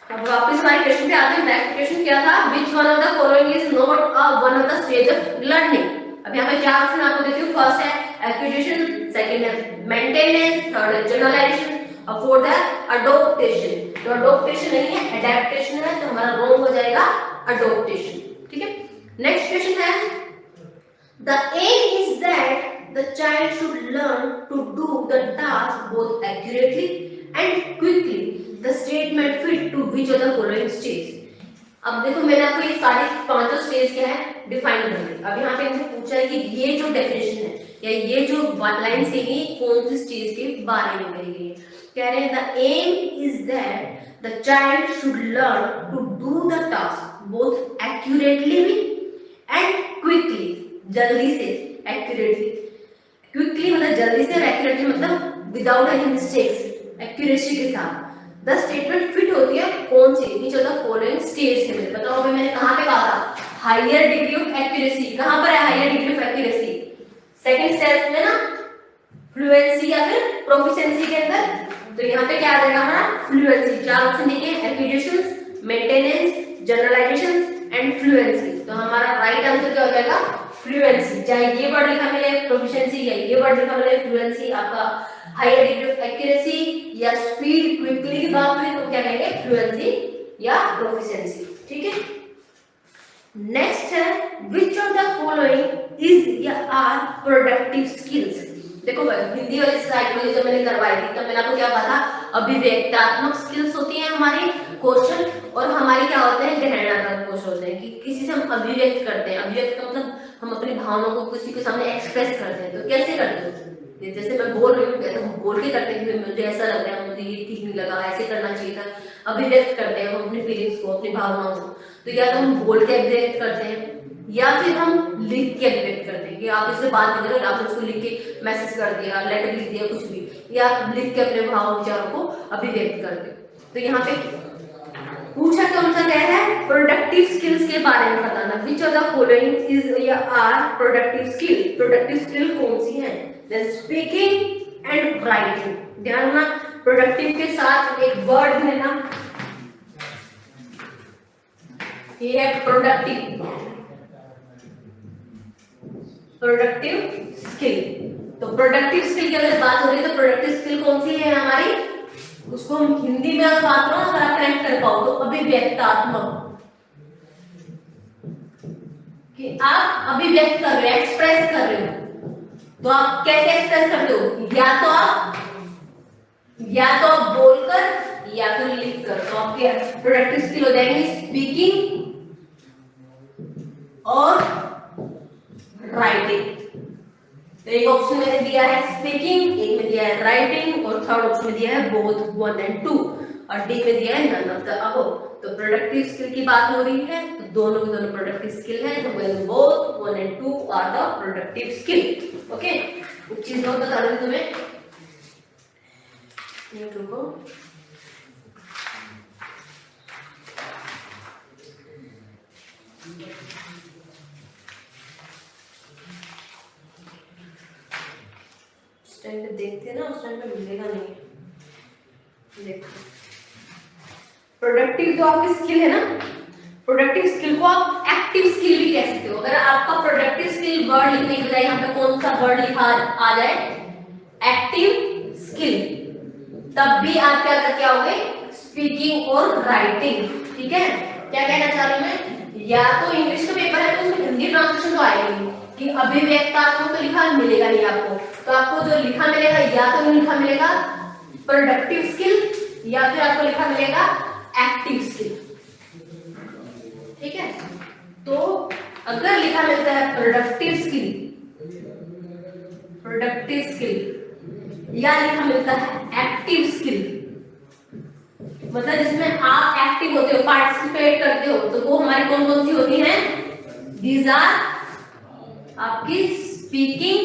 अब वापस हमारे क्वेश्चन पे आते हैं। नेक्स्ट क्वेश्चन क्या था, which one of the following is not one of the stage of learning. अब यहाँ पे 4 ऑप्शन आपको देती हूँ। फर्स्ट है एक्विजिशन, सेकंड है मेंटेनेंस, थर्ड है जनरलाइजेशन और फोर्थ है अडॉप्टेशन। तो अडॉप्टेशन नहीं है, एडेप्टेशन है, तो हमारा रॉन्ग हो जाएगा अडॉप्टेशन। ठीक है? नेक्स्ट क्वेश्चन है, the aim is that the child should learn to do the task both accurately and quickly. The statement fit to which of the following stage? अब देखो मैंने आपको ये सारी 5 स्टेज क्या है डिफाइन कर दी। अब यहाँ पे मुझे पूछा है कि ये जो डेफिनेशन है या ये जो वन लाइन से ही कौन सी स्टेज के बारे में कही गई है। कह रहे हैं the aim is that the child should learn to do the task both accurately and quickly, जल्दी से, एक्यूरेटली। क्विकली मतलब जल्दी से, एक्यूरेटली मतलब विदाउट एनी मिस्टेक्स, एक्यूरेसी के साथ। द स्टेटमेंट फिट होती है कौन सी, which of the following stage के अंदर। बताओ अभी मैंने कहां पे कहा था हायर डिग्री ऑफ एक्यूरेसी, कहां पर है higher degree of accuracy? Second stage में ना, फ्लुएंसी या फिर प्रोफिशिएंसी के अंदर। तो यहाँ पे क्या आ जाएगा हमारा फ्लुएंसी। 4 ऑप्शन देखिए, acquisition, maintenance, generalization and fluency. तो हमारा राइट आंसर क्या हो जाएगा फ्लुएंसी। चाहे ये वर्ड लिखा मिले प्रोफिशिएंसी या ये वर्ड लिखा मिले फ्लुएंसी, आपका हायर डिग्री ऑफ एक्यूरेसी या स्पीड, क्विकली की बात हुई तो क्या कहेंगे फ्लुएंसी या प्रोफिशिएंसी। ठीक है? नेक्स्ट है which of the following is या आर प्रोडक्टिव स्किल्स। देखो हिंदी वाली साइकोलॉजी जब मैंने करवाई थी तब मैंने आपको क्या कहा था, अभिव्यक्तात्मक स्किल्स होती हैं हमारी कौशल, और हमारी क्या होते हैं ग्रहणात्मक कौशल होते हैं, कि किसी से हम अभिव्यक्त करते हैं। अभिव्यक्त का मतलब हम अपनी भावनाओं को किसी के सामने एक्सप्रेस करते हैं। तो कैसे करते हैं, जैसे मैं बोल रही हूँ हम बोल के करते हैं कि मुझे ऐसा लग रहा है, मुझे ये ठीक नहीं लगा, ऐसे करना चाहिए था। अभिव्यक्त करते हैं हम अपनी फीलिंग्स को, अपनी भावनाओं को। तो या तो हम बोल के अभिव्यक्त करते हैं या फिर हम लिख के अभिव्यक्त करते हैं, कि आप इससे बात नहीं करो, आपने उसको लिख के मैसेज कर दिया, लेटर लिख दिया, कुछ भी, या लिख के अपने भाव विचारों को अभिव्यक्त करते हैं। तो यहाँ पे पूछा कौन सा क्या है, प्रोडक्टिव स्किल्स के बारे में बताना। Which of the following is या are productive skill. Productive skill कौन सी है? Then speaking and writing. ध्यान रखना प्रोडक्टिव के साथ एक वर्ड लेना, ये है प्रोडक्टिव, प्रोडक्टिव स्किल। तो प्रोडक्टिव स्किल की अगर बात हो रही है तो प्रोडक्टिव स्किल कौन सी है हमारी, उसको हम हिंदी में अगर बात करो अगर आप कनेक्ट कर पाओ तो अभिव्यक्तात्मक, कि आप अभिव्यक्त कर रहे हो, एक्सप्रेस कर रहे हो। तो आप कैसे एक्सप्रेस करते हो, या तो आप बोलकर या फिर लिखकर। तो आपके प्रोडक्टिव स्किल हो जाएंगे स्पीकिंग और राइटिंग। तो एक ऑप्शन मैंने दिया है स्पीकिंग, एक में दिया है राइटिंग और थर्ड ऑप्शन में दिया है बोथ 1 and 2 और डी में दिया है नन ऑफ द अबव। तो प्रोडक्टिव स्किल की बात हो रही है तो दोनों के दोनों प्रोडक्टिव स्किल है। तो well both 1 and 2 are the productive skill. Okay, एक चीज और बता दूं तुम्हें, ये रुको, टाइम पे देखते हैं ना, उस टाइम पे मिलेगा नहीं। देखो प्रोडक्टिव जो आपकी स्किल है ना, प्रोडक्टिव स्किल को आप एक्टिव स्किल भी कह सकते हो। अगर आपका प्रोडक्टिव स्किल वर्ड लिखने के बजाय यहाँ पे कौन सा वर्ड लिखा आ जाए, एक्टिव स्किल, तब भी आप क्या करके आओगे, स्पीकिंग और राइटिंग। ठीक है, क्या कहना चाह रही हूँ मैं, या तो इंग्लिश का पेपर है तो उसमें हिंदी ट्रांसलेशन तो आएगी कि अभिव्यक्तात्मक तो लिखा मिलेगा नहीं आपको, तो आपको जो लिखा मिलेगा या तो लिखा मिलेगा प्रोडक्टिव स्किल या फिर आपको लिखा मिलेगा एक्टिव स्किल। ठीक है, तो अगर लिखा मिलता है प्रोडक्टिव स्किल या लिखा मिलता है एक्टिव स्किल, मतलब जिसमें आप एक्टिव होते हो, पार्टिसिपेट करते हो, तो वो हमारी कौन कौन सी होती हैं, दीज आर आपकी स्पीकिंग,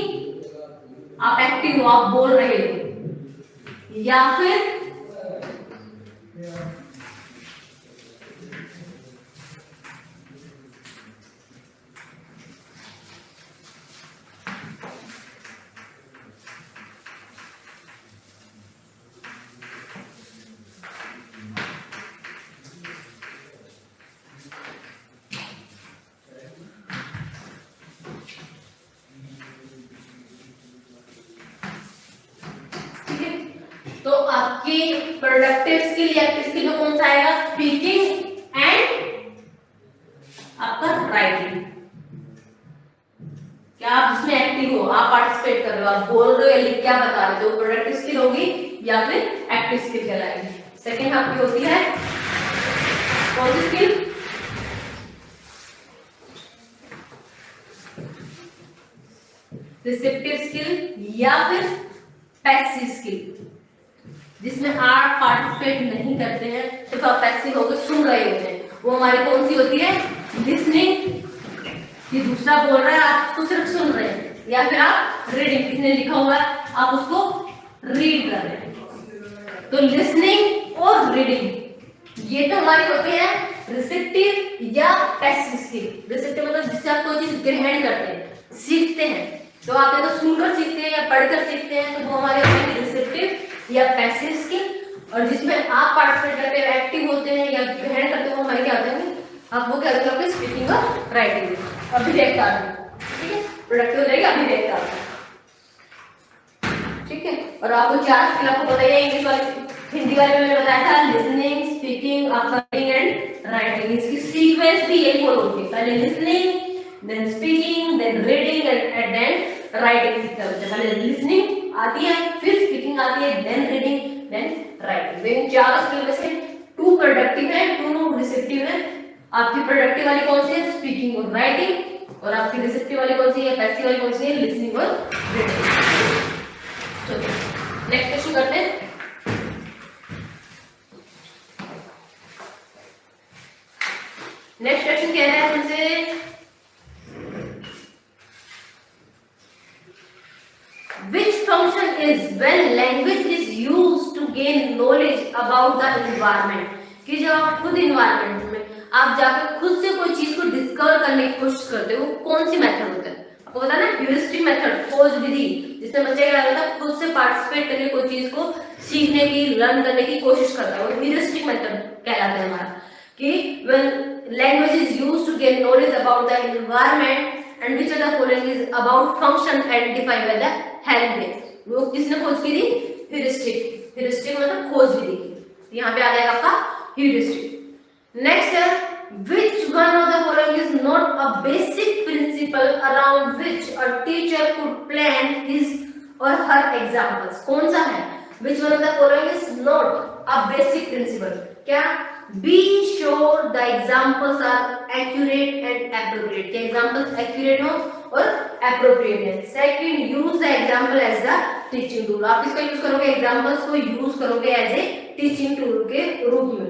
आप एक्टिव हो, आप बोल रहे हो, या फिर तो आपकी प्रोडक्टिव स्किल या एक्टिव स्किल में कौन सा आएगा, स्पीकिंग एंड आपका राइटिंग। क्या आप जिसमें एक्टिव हो, आप पार्टिसिपेट कर रहे हो, आप बोल रहे हो या लिख क्या बता रहे हो, तो प्रोडक्टिव स्किल होगी या फिर एक्टिव स्किल कहलाएगी। सेकंड आपकी होती है कौन सी स्किल, रिसेप्टिव स्किल या फिर पैसिव स्किल, जिसमें आप पार्टिसिपेट नहीं करते हैं, तो आप पैसिव होकर सुन रहे होते हैं। वो हमारी कौन सी होती है, लिसनिंग, ये दूसरा बोल रहा है आप उसको सिर्फ सुन रहे हैं, या फिर आप रीडिंग, किसने लिखा हुआ है आप उसको रीड कर रहे हैं। तो लिसनिंग और रीडिंग ये तो हमारी होती है रिसेप्टिव या पैसिव स्किल। रिसेप्टिव मतलब जिससे आप कोई चीज ग्रहण करते हैं, सीखते हैं, तो आप या तो सुनकर सीखते हैं या पढ़कर सीखते हैं, तो वो हमारे होते हैं रिसेप्टिव या पैसिव स्किल। और जिसमें आप पार्टिसिपेट करते हैं, एक्टिव होते हैं या ग्रहण करते हैं, वो हमारे क्या होते हैं, आप वो क्या होते हैं, स्पीकिंग और राइटिंग, अभिव्यक्ता। ठीक है, प्रोडक्टिव हो जाएगा अभिव्यक्ता। ठीक है, और आपको चार स्किल आपको बताइए, इंग्लिश वाले, हिंदी वाले में मैंने बताया था listening, speaking, reading and writing. इसकी सीक्वेंस भी यही फॉलो होती है, पहले listening, then speaking, then reading and then writing सीखते हैं। पहले लिसनिंग आती है, फिर स्पीकिंग आती है, देन रीडिंग, देन राइटिंग। इन चार स्किल में से 2 प्रोडक्टिव है, 2 रिसेप्टिव है। आपकी प्रोडक्टिव वाली कौन सी है, स्पीकिंग और राइटिंग, और आपकी रिसेप्टिव वाली कौन सी है, पैसिव वाली कौन सी है, लिसनिंग और रीडिंग। चलिए नेक्स्ट क्वेश्चन करते हैं। नेक्स्ट क्वेश्चन कह रहा है हमसे, which function is when language is used to gain knowledge about the environment। कि जब आप खुद environment में आप जाकर खुद से कोई चीज को डिस्कवर करने की कोशिश करते हो, कौन सी मेथड होता है, आपको पता है ना, ह्यूरिस्टिक मेथड, खोज विधि, जिसमें बच्चे क्या करता है, खुद से पार्टिसिपेट करके कोई चीज को सीखने की, लर्न करने की कोशिश करता है, वो ह्यूरिस्टिक मेथड कहलाता है हमारा। कि when language is used to gain knowledge about the environment and which of the following is about function identified by the helping। वो किसने खोज की थी, ह्यूरिस्टिक। ह्यूरिस्टिक मतलब खोज विधि, यहाँ पे आ जाएगा आपका ह्यूरिस्टिक। नेक्स्ट है, which one of the following is not a basic principle around which a teacher could plan his or her examples। कौन सा है, which one of the following is not a basic principle, क्या? Be sure the examples are accurate and appropriate, क्या एग्जाम्पल्स एक्यूरेट हो और एप्रोप्रिएट है। Second, use the example as the teaching tool, आप इसका यूज करोगे, एग्जाम्पल्स को यूज करोगे एज ए टीचिंग टूल के रूप में।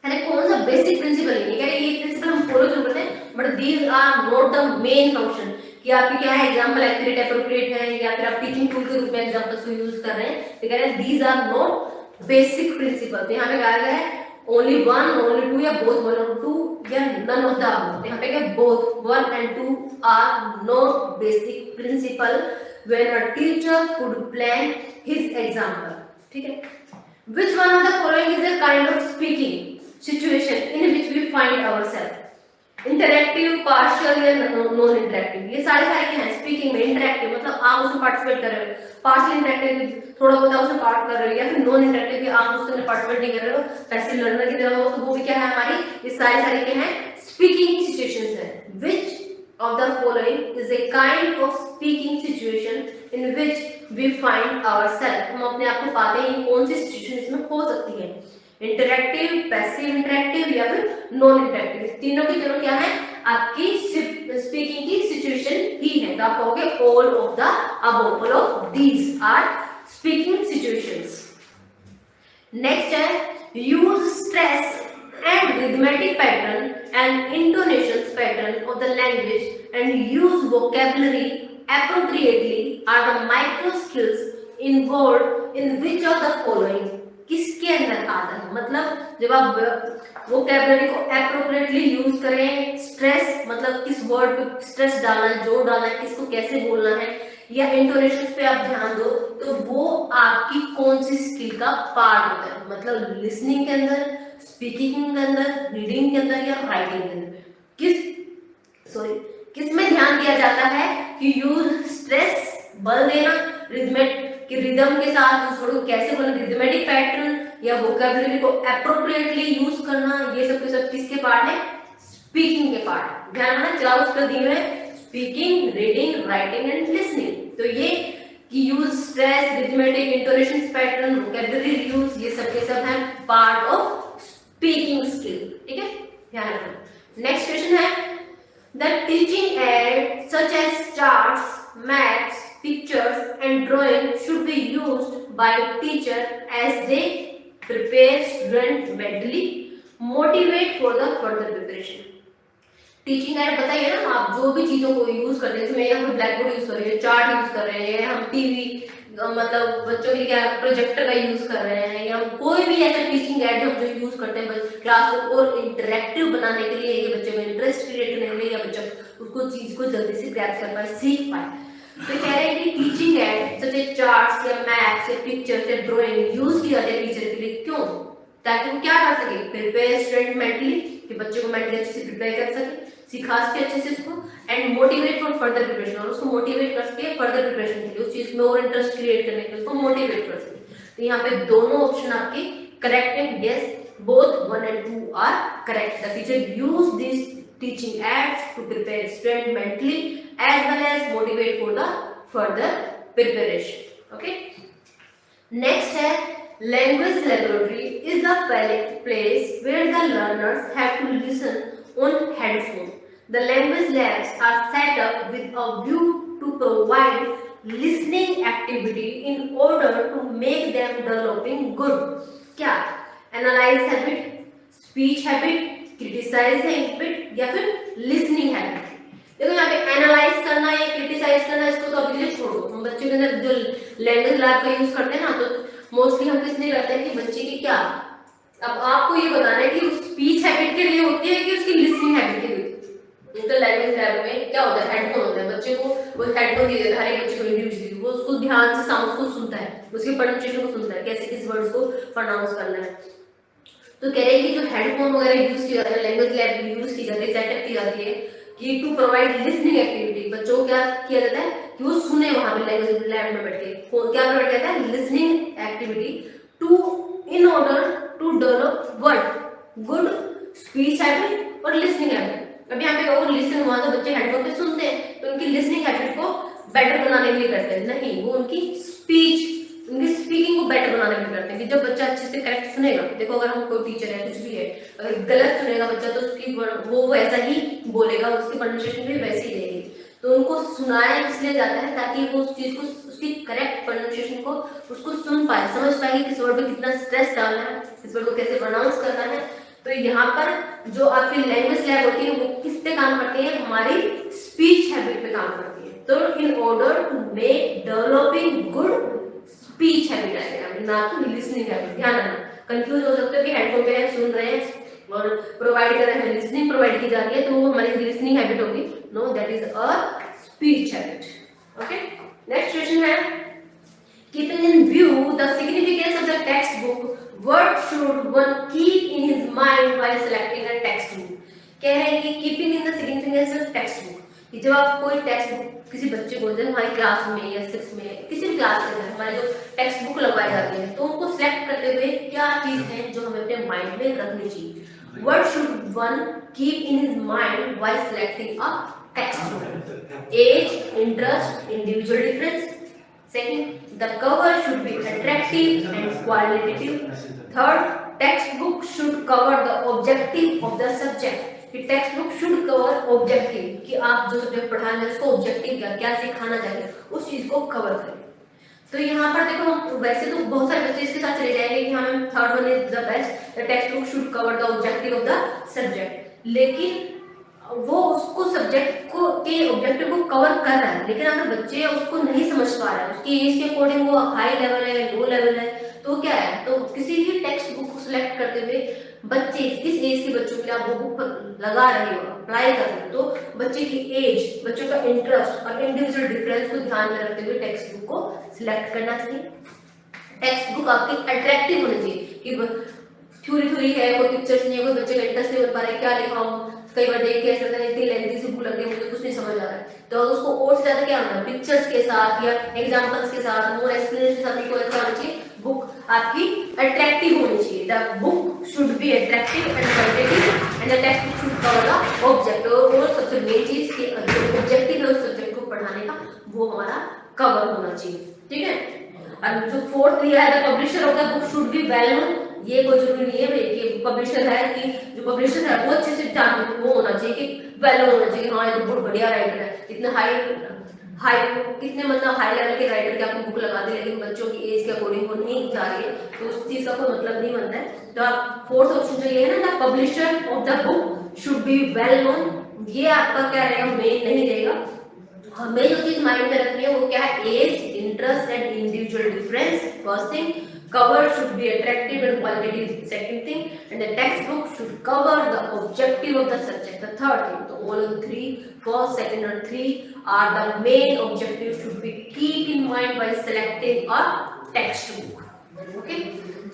अरे कौन सा बेसिक प्रिंसिपल है, कह रहे ये प्रिंसिपल हम फॉलो जरूर करते हैं, but these are not the main function कि आपकी क्या है एग्जाम्पल एक्यूरेट एप्रोप्रिएट है या फिर आप टीचिंग टूल के रूप में एग्जाम्पल्स को यूज कर रहे हैं, तो कह रहे हैं these are not basic principle. तो यहाँ पे कहा गया है ओनली वन, ओनली टू या बोथ वन और टू या नन ऑफ द अबव। यहाँ पे क्या both one and two are not basic principle when a teacher could plan his example. ठीक है, which one of the following is a kind of speaking situation in which we find ourselves? Interactive, partial या नॉन इंटरैक्टिव, ये सारे क्या हैं स्पीकिंग में। इंटरैक्टिव मतलब आप उसमें पार्टिसिपेट कर रहे हो, पार्शियल इंटरैक्टिव थोड़ा बहुत आप उसमें पार्ट कर रहे हो, या फिर नॉन इंटरैक्टिव कि आप उसमें पार्टिसिपेट नहीं कर रहे हो, पैसिव लर्नर की तरह हो, तो वो भी क्या है हमारी, ये सारे क्या हैं स्पीकिंग सिचुएशंस है। which of the following is a kind of speaking situation in which we find ourselves? हम अपने आप को पाते हैं, कौन सी सिचुएशन इसमें हो सकती है, इंटरैक्टिव, पैसिव इंटरैक्टिव या फिर नॉन इंटरैक्टिव। तीनों की तीनों क्या है आपकी स्पीकिंग की सिचुएशन ही है, तो आप कहोगे all of the above, all of these are speaking situations. Next है use stress and rhythmic pattern and intonations pattern of the language and use vocabulary appropriately are the micro skills involved in which of the following? किसके अंदर आता है, मतलब जब आप वोकैबुलरी को एप्रोप्रिएटली यूज करें, स्ट्रेस मतलब किस वर्ड पे स्ट्रेस डालना है, जोर डालना है, किसको कैसे बोलना है, या इंटोनेशन पे आप ध्यान दो, तो वो आपकी कौन सी स्किल का पार्ट होता है, मतलब लिसनिंग के अंदर, स्पीकिंग के अंदर, रीडिंग के अंदर या राइटिंग के अंदर, किस में ध्यान दिया जाता है कि यूज स्ट्रेस, बल देना, रिदमेट कि रिदम के साथ उस वर्ड को कैसे बोलना, रिदमेटिक पैटर्न या वोकैबुलरी को एप्रोप्रिएटली यूज करना, ये सब के सब किसके पार्ट है, स्पीकिंग के पार्ट। ध्यान रखना चार उसका दिए हुए speaking, reading, writing and listening, तो ये कि use stress, rhythmic, intonation pattern, vocabulary use, ये सब के सब है पार्ट ऑफ स्पीकिंग स्किल। ठीक है, ध्यान रखना। नेक्स्ट क्वेश्चन है the teaching aid such as charts, maps, pictures and drawing should be used by teacher as they prepare student mentally, motivate for the further preparation। Teaching add बताइए ना, आप जो भी चीजों को यूज करते हैं, इसमें यहाँ पर ब्लैक बोर्ड यूज कर रहे हैं, चार्ट यूज कर रहे हैं, हम टीवी मतलब बच्चों के क्या प्रोजेक्टर का यूज कर रहे हैं, या कोई भी ऐसा टीचिंग एड हम जो यूज करते हैं क्लास को और इंटरेक्टिव बनाने के लिए, ये बच्चों में इंटरेस्ट क्रिएट करने के लिए, या बच्चा उसको चीज को जल्दी से ग्रैब कर पाए, सीख पाए। तो कह रहे हैं कि टीचिंग एड जैसे चार्ट्स या मैप्स या पिक्चर्स या ड्राइंग यूज की जाती है टीचर के लिए, क्यों? ताकि वो क्या कर सके, प्रिपेयर स्टूडेंट मेंटली, कि बच्चे को मेंटली अच्छे से प्रिपेयर कर सके, सिखा सके अच्छे से उसको, and motivate for further preparation, और उसको मोटिवेट कर सके फर्दर प्रिपरेशन के लिए, उस चीज में और इंटरेस्ट क्रिएट करने के लिए उसको मोटिवेट कर सके। तो यहाँ पे दोनों ऑप्शन आपके करेक्ट है, yes both 1 and 2 are correct. The teacher use this teaching aids to prepare student mentally as well as motivate for the further preparation. Okay, next है language laboratory is the place where the learners have to listen on headphone. The language labs are set up with a view to provide listening activity in order to make them developing good क्या analyze habit, speech habit, criticize habit या फिर लिसनिंग हैबिट। देखो यहाँ पे एनालाइज करना या क्रिटिसाइज करना, इसको तो अभी ले छोड़ो, हम बच्चे के अंदर जो लैंग्वेज लैब का यूज करते हैं ना, तो मोस्टली हम किस लिए करते हैं कि बच्चे की क्या, अब आपको ये बताना है कि स्पीच हैबिट के लिए होती है कि उसकी लिसनिंग हैबिट के लिए। तो लैंग्वेज लैब में क्या होता है, हेडफोन होता है, बच्चे को वो हेडफोन दिया जाता है, हर एक बच्चे को इंडिविजुअली, वो उसको ध्यान से साउंड को सुनता है, उसके प्रोनाउंसिएशन को सुनता है, कैसे किस वर्ड्स को प्रोनाउंस करना है। तो कह रहे हैं कि जो हेडफोन वगैरह यूज किया जाता है, लैंग्वेज लैब यूज की जाती है, सेटअप की जाती है कि टू प्रोवाइड लिसनिंग एक्टिविटी, बच्चों को क्या किया जाता है कि वो सुने वहां पे लैंग्वेज लैब में बैठ के, क्या प्रोवाइड किया जाता है, listening activity to in order to develop what good speech habit और लिसनिंग हैबिट। अब यहाँ पे अगर लिसन हुआ तो बच्चे हेडफोन पे सुनते हैं, तो उनकी लिसनिंग हैबिट को बेटर बनाने के लिए करते हैं, नहीं वो उनकी स्पीच इंग्लिश स्पीकिंग को बेटर बनाने में करते हैं कि जब बच्चा अच्छे से करेक्ट सुनेगा, देखो अगर हम कोई टीचर है कुछ भी है, अगर गलत सुनेगा बच्चा तो उसकी वो वैसा ही बोलेगा, उसकी प्रोनाउंसिएशन भी वैसी ही रहेगी। तो उनको सुनाया इसलिए जाता है ताकि वो उस चीज को, उसकी करेक्ट प्रोनाउंसिएशन को उसको सुन पाए, समझ पाए कि किस वर्ड पे कितना स्ट्रेस डालना है, किस वर्ड को कैसे प्रोनाउंस करना है। तो यहाँ पर जो आपकी लैंग्वेज लैब होती है वो किस पे काम करती है, हमारी स्पीच हैबिट पे काम करती है। तो in order to make developing good speech habit आएगा, ना कि लिसनिंग हैबिट। ध्यान रखना, कंफ्यूज हो सकते हो कि हेडफोन पे है, सुन रहे हैं और प्रोवाइड कर रहे हैं, लिसनिंग प्रोवाइड की जा रही है, तो वो हमारी लिसनिंग हैबिट होगी। No, that is a speech habit. Okay, next question है, keeping in view the significance of the text book, what should one keep in his mind while selecting a text book. कह रहे हैं कि keeping in the significance of text book, कि जब आप कोई टेक्स्ट बुक किसी बच्चे को, जैसे हमारी क्लास में या 6 में किसी भी क्लास के अंदर हमारे जो टेक्स्ट बुक लगवाई जाती है, तो उनको सिलेक्ट करते हुए क्या चीज है जो हमें अपने माइंड में रखनी चाहिए। What should one keep in his mind while selecting a text book, age, interest, individual difference. Second, the cover should be attractive and qualitative. Third, textbook should cover the objective of the subject. कि text book should cover objective, कि आप जो सब्जेक्ट पढ़ा रहे हैं उसको ऑब्जेक्टिव क्या सिखाना चाहते हैं उस चीज को कवर करें। तो यहाँ पर देखो, हम वैसे तो बहुत सारे बच्चे इसके साथ चले जाएंगे कि हमें third one is the best, the text book should cover the objective of the subject, लेकिन वो उसको सब्जेक्ट को के ऑब्जेक्टिव को कवर कर रहा है, लेकिन अगर बच्चे उसको नहीं समझ पा रहा है, उसकी एज के अकॉर्डिंग वो हाई लेवल है, लो लेवल है, तो क्या है, तो किसी भी टेक्स्ट बुक को सिलेक्ट करते हुए बच्चे किस एज के बच्चों के लिए आप वो बुक लगा रहे हो, अप्लाई कर रहे हो, तो बच्चे की एज, बच्चों का इंटरेस्ट और इंडिविजुअल डिफरेंस को ध्यान में रखते हुए टेक्स्ट बुक को सिलेक्ट करना चाहिए। टेक्स्ट बुक आपकी अट्रैक्टिव होनी चाहिए, कि थ्योरी है, कोई पिक्चर्स नहीं है, कोई बच्चे का इंटरेस्ट नहीं बन पा रहा है, क्या लिखा हूँ, कई बार देख के ऐसा लगता है इतनी लेंथी सी बुक लग गई, मुझे कुछ नहीं समझ आ रहा है, तो उसको और से ज्यादा क्या होना, पिक्चर्स के साथ या एग्जांपल्स के साथ, मोर एक्सप्लेनेशन के साथ को क्या होना चाहिए, बुक आपकी अट्रैक्टिव होनी चाहिए। The book should be attractive and qualitative and the text book should cover the object, और सबसे मेन चीज कि ऑब्जेक्टिव है उस सब्जेक्ट को पढ़ाने का, वो हमारा कवर होना चाहिए। ठीक है, और जो फोर्थ दिया है, the publisher of the book should be well known, ये कोई जरूरी नहीं है भाई कि पब्लिशर है, कि जो पब्लिशर है वो अच्छे से जानते, वो होना चाहिए कि वेल नोन होना चाहिए, हाँ ये तो बहुत बढ़िया राइटर है, इतने कितने मतलब हाई लेवल के राइटर के आपको बुक लगा दी, लेकिन बच्चों की एज के अकॉर्डिंग वो नहीं जा रही है, तो उस चीज का कोई मतलब नहीं बनता है। तो आप फोर्थ ऑप्शन जो ये है ना, the publisher of the book should be well known, ये आपका क्या रहेगा, मेन नहीं रहेगा। हमें जो चीज माइंड में रखनी है वो क्या है, age, interest and individual difference, first thing. Cover should be attractive and qualitative, second thing, and the textbook should cover the objective of the subject, the third thing. So all of the three, first, second and three are the main objectives should be keep in mind while selecting a textbook. Okay,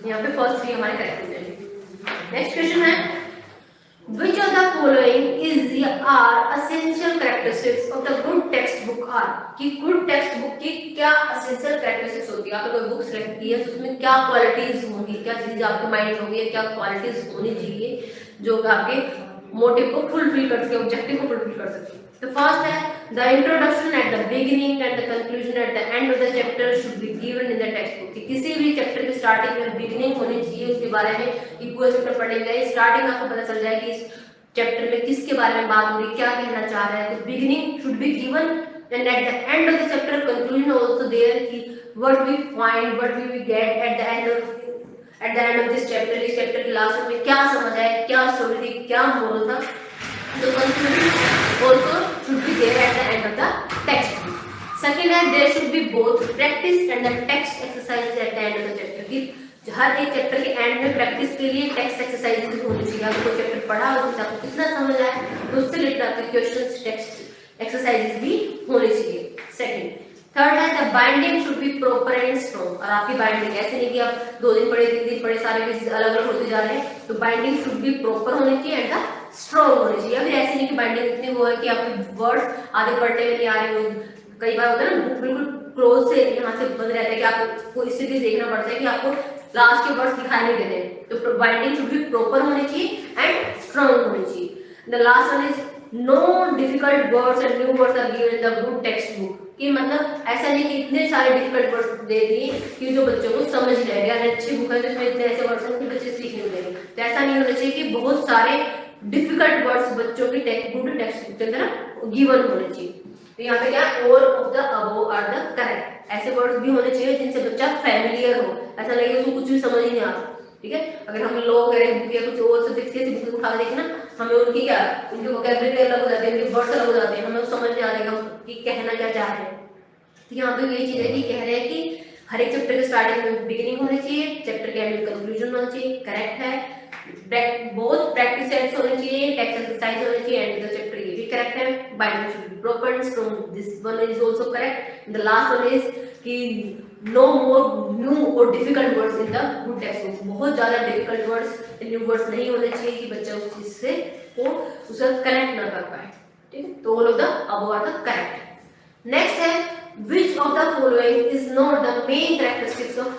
यहाँ पे first three हमारे correct हैं। Next question है, which of the following is are essential characteristics of the good textbook are, कि good textbook की क्या essential characteristics होती है, आपने कोई बुक सेलेक्ट की है तो उसमें क्या क्वालिटीज होंगी, क्या चीज आपके माइंड होगी, क्या क्वालिटीज होनी चाहिए जो आपके मोटिव को फुलफिल कर सके, ऑब्जेक्टिव को फुलफिल कर सके। तो फर्स्ट है, the introduction at the beginning and the conclusion eight the end of the chapter should be given in the text book, कि किसी भी चैप्टर की स्टार्टिंग में बिगिनिंग होनी चाहिए, उसके बारे में कि पूरा चैप्टर पढ़ेंगे, स्टार्टिंग आपको पता चल जाए कि इस चैप्टर में किसके बारे में बात हो रही, क्या कहना चाह रहा है, तो beginning should be given and at the end of the chapter conclusion also there, कि what we find, what we get at the end of this chapter, इस चैप्टर के लास्ट में क्या समझ आया, क्या स्टोरी थी, क्या मोरल था, तो conclusion also should be there at the end of the text. Second है, there should be both practice and the text exercise at the end of the chapter, कि हर एक चैप्टर के एंड में प्रैक्टिस के लिए टेक्स्ट एक्सरसाइजेस होनी चाहिए, अगर कोई चैप्टर पढ़ा हो तो आपको कितना समझ आया, तो उससे रिलेटेड आपके क्वेश्चंस, टेक्स्ट एक्सरसाइजेस भी होनी चाहिए। सेकंड, थर्ड है, the binding should be proper and strong, और आपकी बाइंडिंग ऐसे नहीं कि आप 2 दिन पढ़े 3 दिन पढ़े सारे पेजेस अलग अलग होते जा रहे हैं, तो बाइंडिंग शुड बी प्रॉपर होनी चाहिए एंड स्ट्रॉन्ग होनी चाहिए। अभी ऐसे नहीं कि बाइंडिंग इतनी वो है कि आपके वर्ड्स आधे पढ़ने में नहीं आ रहे हो, कई बार होता है ना बुक बिल्कुल क्लोज से यहाँ से बंद रहता है कि आपको स्थिति देखना पड़ता है कि आपको लास्ट के वर्ड्स दिखाई नहीं देते, तो बाइंडिंग शुड बी प्रॉपर होनी चाहिए एंड स्ट्रॉन्ग होनी चाहिए। The last one is no difficult words and new words are given in the good text book, कि मतलब ऐसा नहीं कि इतने सारे डिफिकल्ट वर्ड्स दे दिए कि जो बच्चों को समझ नहीं आएगा, अच्छी बुक है तो इसमें इतने ऐसे वर्ड्स हैं कि बच्चे सीख नहीं देंगे। तो ऐसा नहीं होना चाहिए कि बहुत सारे डिफिकल्ट वर्ड्स बच्चों की गुड टेक्स्ट बुक के अंदर गिवन होने चाहिए। तो यहाँ पे क्या, all of the above are the correct, ऐसे वर्ड्स भी होने चाहिए जिनसे बच्चा फैमिलियर हो, ऐसा लगे उसको कुछ भी समझ ही नहीं आता। ठीक है, अगर हम लोग बुक या कुछ और सब्जेक्ट के बुक उठा के देखें ना, हमें उनकी क्या, उनके वोकैबुलरी अलग हो जाती है, उनके वर्ड्स अलग हो जाते हैं, हमें समझ नहीं आता कि कहना क्या चाह रहे हैं। तो यहाँ पे ये चीज है कि कह रहे हैं कि हर एक चैप्टर के स्टार्टिंग में बिगिनिंग होनी चाहिए, चैप्टर के एंड में कंक्लूजन होना चाहिए, करेक्ट है। बहुत प्रैक्टिस सेट्स होने चाहिए, टेक्स्ट एक्सरसाइज होनी चाहिए, एंड द चैप्टर ये भी करेक्ट है। Binding should be proper, strong, this one is also correct. The last one is कि नो मोर न्यू और difficult words in the good text book, बहुत ज्यादा डिफिकल्ट वर्ड्स, न्यू वर्ड्स नहीं होने चाहिए कि बच्चा उस चीज से वो उसे कनेक्ट ना कर पाए। ठीक है, तो all of the above are the correct. Next है which of the following is not the main characteristics of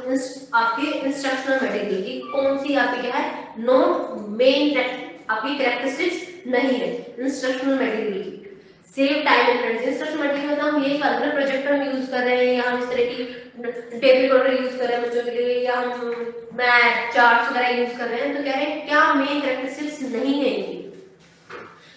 आपके इंस्ट्रक्शनल मटेरियल की, कौन सी आपकी क्या है, नॉट मेन आपकी कैरेक्टरिस्टिक्स नहीं है इंस्ट्रक्शनल मटेरियल की। Save time and energy, instructional material मतलब हम यही कर रहे हैं, प्रोजेक्टर हम यूज कर रहे हैं या हम इस तरह की टेप रिकॉर्डर यूज कर रहे हैं बच्चों के लिए, या हम मैथ चार्ट्स वगैरह यूज कर रहे हैं, तो कह रहे हैं क्या मेन कैरेक्टरिस्टिक्स नहीं है इनकी।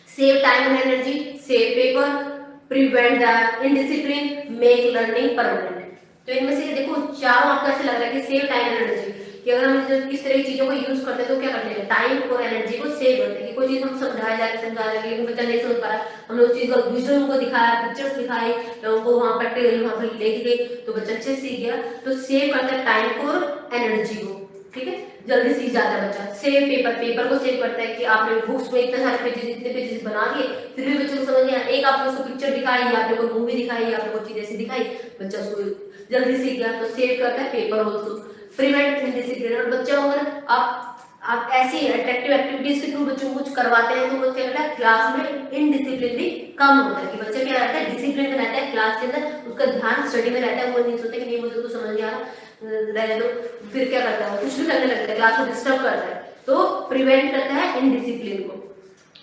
Save time and energy, save paper, prevent the indiscipline, make learning permanent. तो इनमें से देखो चारों आपको ऐसे लग रहा है कि सेव टाइम एंड एनर्जी, कि अगर हम इस तरह की चीजों को यूज करते हैं तो क्या करते हैं, टाइम और एनर्जी को सेव करते हैं। कि कोई चीज हम समझा रहे लेकिन बच्चा नहीं समझ पा रहा, हमने उस चीज को विजुअल को दिखाया, पिक्चर्स दिखाई, लोगों को वहां प्रैक्टिकली वहां पर लेके गए तो बच्चा अच्छे से सीख गया। तो सेव करता है टाइम को और एनर्जी को, ठीक है, जल्दी सीख जाता है बच्चा। सेव पेपर, पेपर को सेव करता है कि आपने बुक्स में इतने सारे पेजेस, इतने पेजेस बना दिए, फिर भी बच्चे को समझ नहीं आया, एक आपने उसको पिक्चर दिखाई या आपने कोई मूवी दिखाई या आपने कोई चीज ऐसी दिखाई, बच्चा उसको जल्दी सीख गया, तो सेव करता है पेपर ऑल्सो। प्रिवेंट इनडिसिप्लिन, और बच्चा अगर आप ऐसी अट्रैक्टिव एक्टिविटीज के थ्रू बच्चों को कुछ करवाते हैं तो बच्चा क्या है, क्लास में इनडिसिप्लिन भी कम होता है, कि बच्चा क्या रहता है, डिसिप्लिन में रहता है क्लास के अंदर, उसका ध्यान स्टडी में रहता है, वो नहीं सोचता कि नहीं मुझे तो समझ नहीं आ रहा रहने दो, फिर क्या करता है, कुछ भी करने लगता है, क्लास को डिस्टर्ब करता है। तो प्रिवेंट करता है इनडिसिप्लिन को।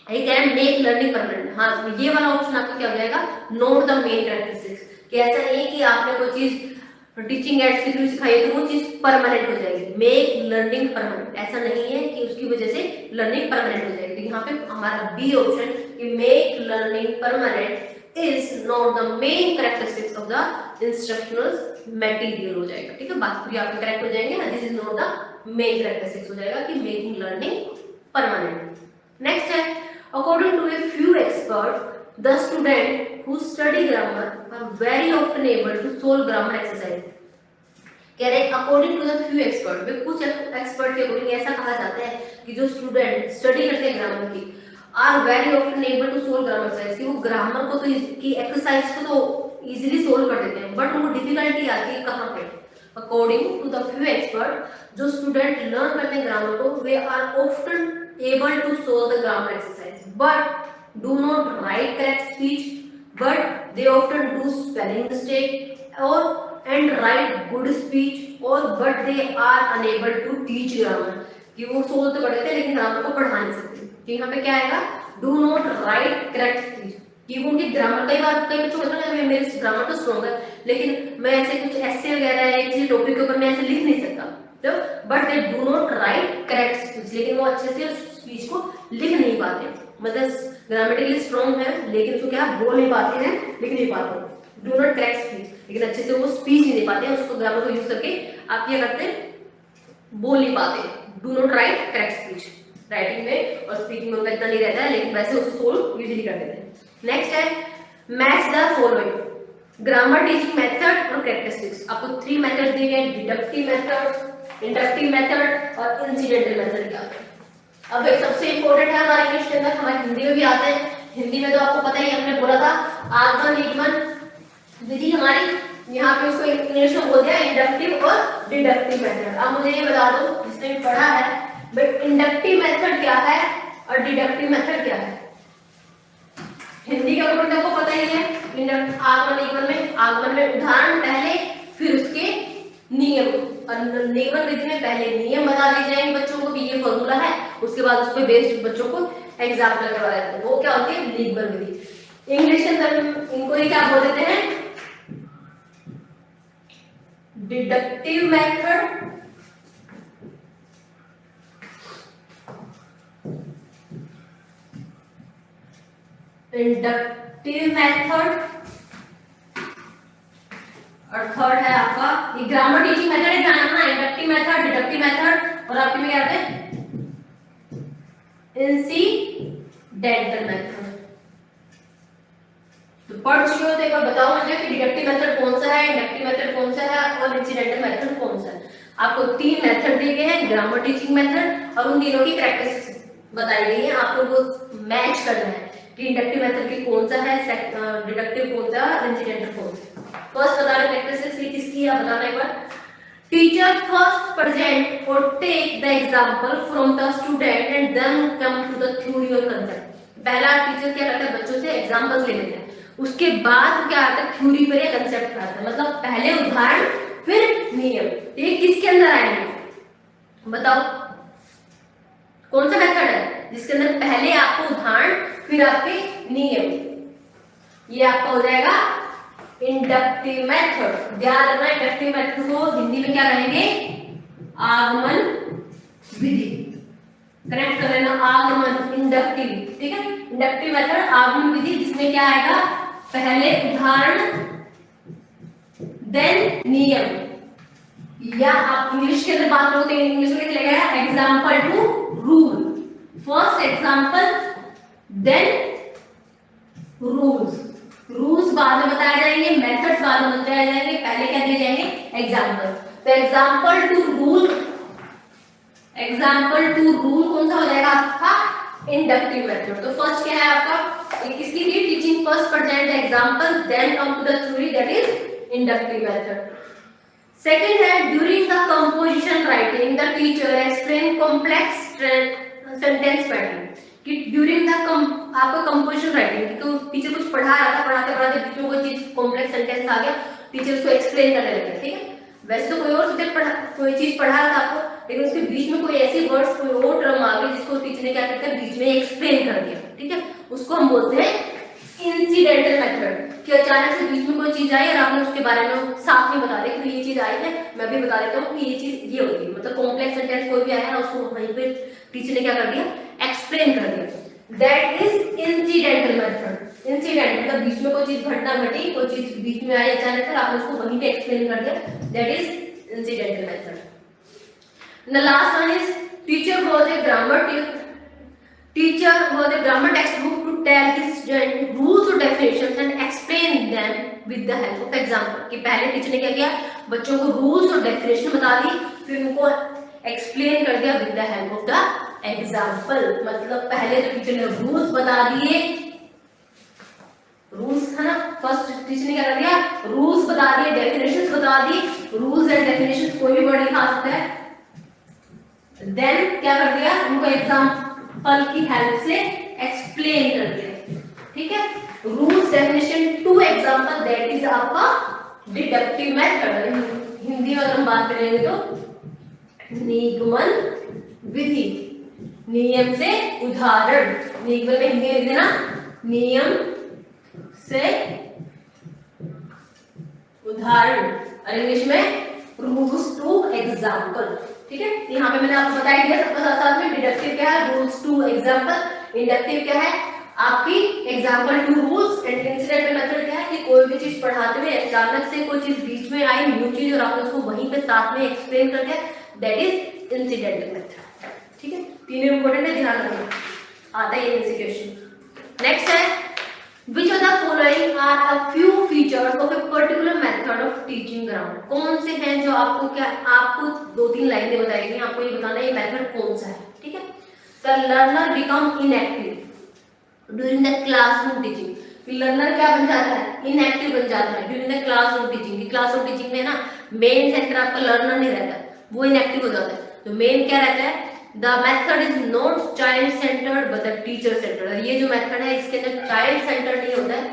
कह रहे हैं मेक लर्निंग परमानेंट, हाँ ये वाला ऑप्शन आपको क्या हो जाएगा, नोट द मेन कैरेक्टरिस्टिक्स, कि ऐसा नहीं है कि आपने कोई चीज टीचिंग एड्स के थ्रू सिखाई तो वो चीज परमानेंट हो जाएगी। मेक लर्निंग परमानेंट, ऐसा नहीं है कि उसकी वजह से लर्निंग परमानेंट हो जाएगी। तो यहाँ पे हमारा बी ऑप्शन कि make learning permanent is not the main characteristics of the instructional material हो जाएगा। ठीक है, बाकी भी आपके करेक्ट हो जाएंगे, this is not the main characteristics हो जाएगा कि मेकिंग लर्निंग परमानेंट। नेक्स्ट है according to a few expert the student who study grammar are very often able to solve grammar exercise। कह रहे according to the few expert, वे कुछ एक्सपर्ट के अकॉर्डिंग ऐसा कहा जाता है कि जो स्टूडेंट स्टडी करते हैं ग्रामर की are very often able to solve grammar exercise, कि वो ग्रामर को तो की एक्सरसाइज को तो इजीली सोल्व कर देते हैं, बट उनको डिफिकल्टी आती है कहाँ पे। According to the few expert, जो स्टूडेंट लर्न करते हैं ग्रामर को, वे are often able to solve the grammar exercise but do not write correct speech, but they often do spelling mistake or and write good speech, or but they are unable to teach grammar, कि वो सोल्व तो कर देते हैं लेकिन ग्रामर को पढ़ा नहीं सकते। तो यहाँ पे क्या आएगा, do not write correct speech, कि वो उनकी ग्रामर, कई बार कई बच्चों को होता है मेरी ग्रामर तो स्ट्रॉन्ग है लेकिन मैं ऐसे कुछ ऐसे वगैरह या किसी टॉपिक के ऊपर मैं ऐसे लिख नहीं सकता, तो but they do not right correct speech, लेकिन वो अच्छे से स्पीच को लिख नहीं पाते, मतलब ग्रामेटिकली स्ट्रॉन्ग है लेकिन उसको क्या बोल नहीं पाते हैं, लिख नहीं पाते, डू नॉट करेक्ट स्पीच, लेकिन अच्छे से वो स्पीच नहीं दे पाते हैं, उसको ग्रामर को यूज करके आप क्या करते हैं, बोल नहीं पाते। Do not right correct speech, writing में और स्पीकिंग में उनका इतना नहीं रहता है, लेकिन वैसे उसको सोल्व यूजली कर देते हैं। नेक्स्ट है match the following, grammar teaching method और कैरेक्टरिस्टिक्स। आपको 3 मेथड दिए गए, डिडक्टिव मेथड, इंडक्टिव मेथड और इंसिडेंटल मेथड क्या है। अब एक सबसे इंपॉर्टेंट है हमारे इंग्लिश के अंदर, हमारे हिंदी में भी आते हैं, हिंदी में तो आपको पता ही हमने बोला था आगमन निगमन विधि हमारी, यहाँ पे उसको इंग्लिश में बोल दिया इंडक्टिव और डिडक्टिव मेथड। अब मुझे ये बता दो जिसने भी पढ़ा है भाई इंडक्टिव मेथड क्या है और डिडक्टिव मेथड क्या है। हिंदी के अकॉर्डिंग आपको पता ही है, आगमन निगमन में उदाहरण पहले फिर उसके नियम, निगमन विधि में पहले नियम बता दिए जाएंगे बच्चों को कि ये फॉर्मूला है, उसके बाद उस पर बेस्ड बच्चों को एग्जाम्पल करवाया जाता है, वो क्या होती है निगमन विधि। इंग्लिश के अंदर इनको ही क्या बोल देते हैं, डिडक्टिव मेथड, इंडक्टिव मेथड, और थर्ड है आपका ये ग्रामर टीचिंग मेथड है, ध्यान रखना, इंडक्टिव मेथड, डिडक्टिव मेथड, और आपके में क्या है इंसिडेंटल मेथड। तो पढ़ चुके हो तो एक बार बताओ मुझे कि डिडक्टिव मेथड कौन सा है, इंडक्टिव मेथड कौन सा है और इंसिडेंटल मेथड कौन सा है। आपको तीन मेथड दिए गए हैं, ग्रामर टीचिंग मेथड, और उन तीनों की प्रैक्टिस बताई गई है। आपको वो मैच करना है कि इंडक्टिव मेथड की कौन सा है, डिडक्टिव कौन सा है, इंसिडेंटल कौन सा है। फर्स्ट बता रहे प्रैक्टिस किसकी है, बताना एक बार। टीचर फर्स्ट प्रेजेंट और take the example from the student and then come to the theory और कंसेप्ट। पहला टीचर क्या करता है, बच्चों से एग्जांपल्स ले लेते हैं, उसके बाद क्या आता है थ्योरी पर या कंसेप्ट पर आता है। मतलब पहले उदाहरण फिर नियम। ये किसके अंदर आएंगे बताओ, कौन सा मेथड है जिसके अंदर पहले आपको उदाहरण फिर आपके नियम। ये आपका हो जाएगा इंडक्टिव मेथड। ध्यान रखना, इंडक्टिव मेथड को हिंदी में क्या कहेंगे, आगमन विधि। कनेक्ट कर लेना, आगमन इंडक्टिव, ठीक है। इंडक्टिव मेथड आगमन विधि, जिसमें क्या आएगा पहले उदाहरण देन नियम। या आप इंग्लिश के अंदर बात करो तो इंग्लिश में क्या लिखा है, example to rule. First example then rules. Rules बाद में बताए जाएंगे, मेथड्स बाद में बताए जाएंगे, पहले क्या दिए जाएंगे एग्जांपल। तो example to rule, example to rule कौन सा हो जाएगा आपका इंडक्टिव मेथड। तो फर्स्ट क्या है आपका, किसकी थी, teaching first present example then come to the theory, that is inductive method. Second है during the composition writing the teacher explain complex sentence pattern. कि ड्यूरिंग द आपको कंपोजिशन राइटिंग, तो टीचर कुछ पढ़ा रहा था, पढ़ाते पढ़ाते बीच में कोई चीज कॉम्प्लेक्स सेंटेंस आ गया, टीचर उसको एक्सप्लेन करने लगे, ठीक है। वैसे तो कोई और सब्जेक्ट पढ़ा, कोई चीज पढ़ा रहा था आपको, लेकिन उसके बीच में कोई ऐसी वर्ड्स, कोई और टर्म आ गई जिसको टीचर ने क्या करके बीच में एक्सप्लेन कर दिया, ठीक है। उसको हम बोलते हैं इंसिडेंटल मेथड। कि अचानक से बीच में कोई चीज आई और आपने उसके बारे में साफ नहीं बता दिया कि ये चीज आई है, मैं भी बता देता हूँ कि ये चीज ये होती है। मतलब कॉम्प्लेक्स सेंटेंस कोई भी आया ना, उसको वहीं पे टीचर ने क्या कर दिया, एक्सप्लेन कर दिया। That is incidental method. Incident मतलब बीच में कोई चीज घटना घटी, कोई चीज बीच में आई अचानक से, आपने उसको वहीं पे एक्सप्लेन कर दिया, that is incidental method. The last one is teacher was a grammar textbook to tell his student rules और definitions and explain them with the help of example. कि पहले टीचर ने क्या किया, बच्चों को रूल्स और डेफिनेशन बता दी, फिर उनको एक्सप्लेन कर दिया with the help of the example. मतलब पहले जो टीचर ने रूल्स बता दिए, रूल्स था ना, फर्स्ट टीचर ने क्या कर दिया, रूल्स बता दिए, डेफिनेशंस बता दी। रूल्स एंड डेफिनेशंस कोई भी वर्ड लिखा सकता है। देन क्या कर दिया, उनको एग्जांपल की हेल्प से एक्सप्लेन कर दिया, ठीक है। Rules definition two example, that is आपका डिडक्टिव मेथड। हिंदी में अगर हम बात करेंगे तो निगमन विधि, नियम से उदाहरण। निगमन में हिंदी में लिख देना, नियम से उदाहरण, और इंग्लिश में रूल्स टू एग्जांपल, ठीक है। यहाँ पे मैंने आपको बता दिया सबका साथ साथ में। डिडक्टिव क्या है, रूल्स टू एग्जांपल। इंडक्टिव क्या है, आपकी example to rules. And incidental method क्या है कि कोई भी चीज पढ़ाते हुए अचानक से कोई चीज बीच में आई, न्यू चीज, और आपने उसको वहीं पे साथ में एक्सप्लेन कर दिया, दैट इज इंसिडेंटल मेथड, ठीक है। तीनों इंपॉर्टेंट है, ध्यान रखना, आता है ये क्वेश्चन। नेक्स्ट है which of the following are a few features of a particular method of teaching grammar। कौन से हैं जो आपको क्या, आपको दो तीन लाइनें बताएगी, आपको ये बताना है ये मेथड कौन सा है, ठीक है। The learner become inactive during the classroom teaching। Learner क्या बन जाता है, इनएक्टिव बन जाता है ड्यूरिंग द क्लासरूम टीचिंग। की क्लासरूम टीचिंग में ना मेन सेंटर आपका लर्नर नहीं रहता, वो इनएक्टिव हो जाता है। तो मेन क्या रहता है, The method is not child centered but the teacher centered। ये जो मेथड है इसके अंदर चाइल्ड सेंटर्ड नहीं होता है,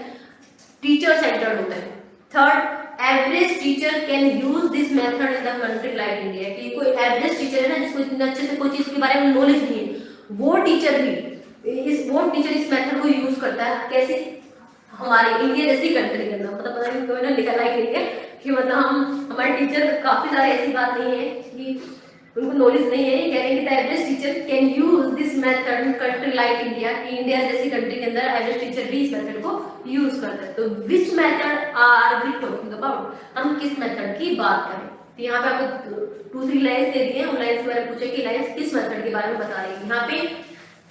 टीचर सेंटर्ड होता है। Third, average teacher can use this method in the country like India. कि कोई एवरेज टीचर है ना, जिसको इतने अच्छे से कोई चीज के बारे में नॉलेज नहीं है, वो टीचर इस मेथड को यूज करता है। कैसे, हमारे इंडिया जैसी कंट्री के अंदर, पता नहीं क्यों ना लिखा लाइक इंडिया, कि मतलब हमारे टीचर काफी सारे ऐसी बात नहीं है कि उनको नॉलेज नहीं है, कह रहे हैं कि the average teacher can use this method in country like India, कि इंडिया जैसी कंट्री के अंदर एवरेज टीचर भी इस मेथड को यूज करते हैं। तो which method are we talking about, हम किस मेथड की बात करें। तो यहाँ पे आपको 2-3 लाइन्स दे दी है, उन लाइन्स के बारे में पूछे कि लाइन्स किस मेथड के बारे में बता रही है। यहाँ पे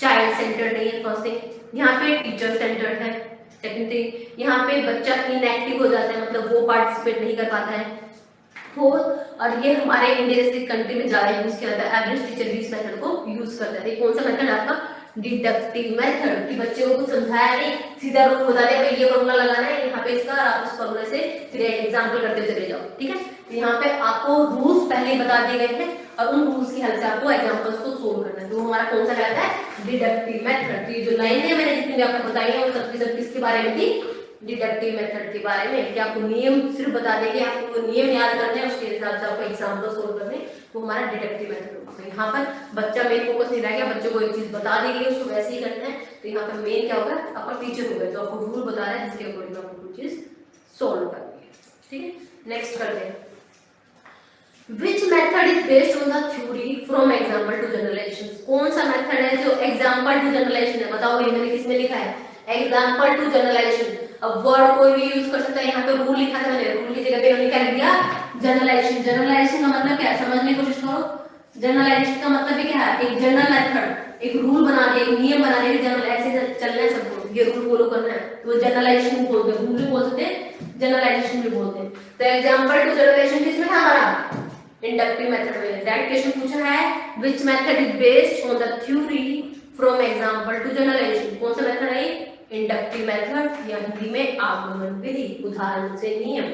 चाइल्ड सेंटर्ड नहीं है फर्स्ट थिंग, यहाँ पे टीचर सेंटर्ड है सेकंड थिंग, यहाँ पे बच्चा इनएक्टिव हो जाता है, मतलब वो पार्टिसिपेट नहीं कर पाता है फोर्थ, और ये हमारे इंडिया जैसी कंट्री में ज्यादा यूज किया जाता है, एवरेज टीचर भी इस मेथड को यूज करते हैं। कौन सा मेथड आपका डिडक्टिव मेथड, कि बच्चे को कुछ समझाया नहीं, सीधा रूल बता दिया भाई ये फॉर्मूला लगाना है यहाँ पे इसका, और आप उस फॉर्मूले से फिर एग्जांपल करते चले जाओ, ठीक है। तो यहाँ पे आपको रूल्स पहले बता दिए गए हैं और उन रूल्स की हेल्प से आपको एग्जांपल्स को सोल्व करना है। तो हमारा कौन सा कहता है डिडक्टिव मेथड। तो ये जो लाइन है मैंने जितनी भी आपको बताई है वो सब किसके बारे में थी, डिडक्टिव मेथड के बारे में, कि आपको नियम सिर्फ बता देंगे, आपको नियम याद करने हैं, उसके हिसाब से आपको एग्जांपल सोल्व करने, वो हमारा डिडक्टिव मेथड होगा। तो यहाँ पर बच्चा मेन फोकस नहीं रह गया, बच्चे को एक चीज बता दी गई उसको वैसे ही करना है। तो यहाँ पर मेन क्या होगा, आपका टीचर होगा जो आपको रूल बता रहा है जिसके अकॉर्डिंग आपको कोई चीज सोल्व करनी है, ठीक है। नेक्स्ट करते हैं, Which method is based on the theory from example to generalization, कौन सा मेथड है जो एग्जाम्पल टू जनरलाइजेशन है। बताओ ये मैंने किसमें लिखा है, एग्जाम्पल टू जनरलाइजेशन। अब वर्ड कोई भी यूज कर सकता है, यहाँ पे रूल लिखा था मैंने, रूल की जगह पे मैंने क्या लिख दिया जनरलाइजेशन। जनरलाइजेशन का मतलब क्या है समझने की कोशिश करो। जनरलाइजेशन का मतलब भी क्या है, एक जनरल मेथड, एक रूल बना दे, एक नियम बना दे, जनरल ऐसे चलना है सबको, ये रूल फॉलो करना है, तो जनरलाइजेशन बोलते हैं, रूल भी बोल सकते हैं जनरलाइजेशन भी बोलते हैं। तो एग्जाम्पल टू जनरलाइजेशन किसमें था हमारा इंडक्टिव मेथड में। दैट क्वेश्चन पूछा है which method is based on the theory from example to generalization, कौन सा मेथड है इंडक्टिव मेथड, या हिंदी में आगमन विधि, उदाहरण से नियम।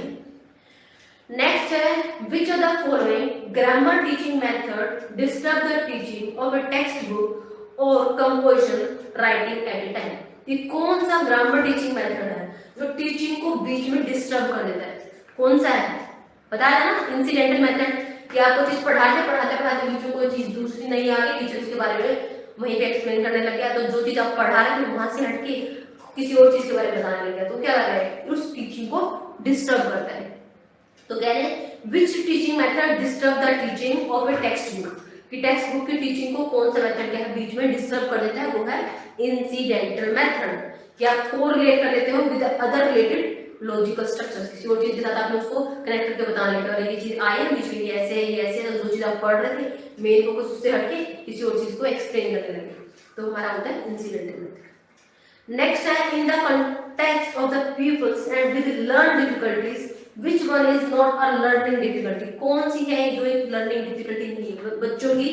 नेक्स्ट है which of the following grammar teaching method disturb the teaching of a text book और composition writing at a time. ये कौन सा ग्रामर टीचिंग मेथड है जो टीचिंग को बीच में डिस्टर्ब कर देता है, कौन सा है बताया ना इंसिडेंटल मेथड, कि आपको चीज पढ़ाते पढ़ाते बीच में कोई चीज दूसरी नहीं आ गई, टीचर उसके बारे में वहीं पे एक्सप्लेन करने लग गया, तो जो चीज आप पढ़ा रहे थे वहां से हटके किसी और चीज के बारे में बताने लग गया, तो क्या कर रहा है उस टीचिंग को डिस्टर्ब करता है। तो कह रहे हैं which teaching method disturb the teaching of a text book, कि टेक्स्ट बुक की टीचिंग को कौन सा मेथड क्या है बीच में डिस्टर्ब कर देता है, वो है इंसिडेंटल मेथड, कि आप कोरिलेट कर देते हो with other related logical structures, किसी और चीज के साथ आपने उसको कनेक्ट करके बताने लगा, ये चीज आई है बीच में ये ऐसे है ये ऐसे है, जो चीज आप पढ़ रहे थे मेन फोकस उससे हटके किसी और चीज को एक्सप्लेन करने लगे, तो हमारा होता है इंसिडेंटल मेथड। नेक्स्ट है in the context of the pupils and with learn difficulties which one is not a learning difficulty, कौन सी है जो एक लर्निंग डिफिकल्टी नहीं है। बच्चों की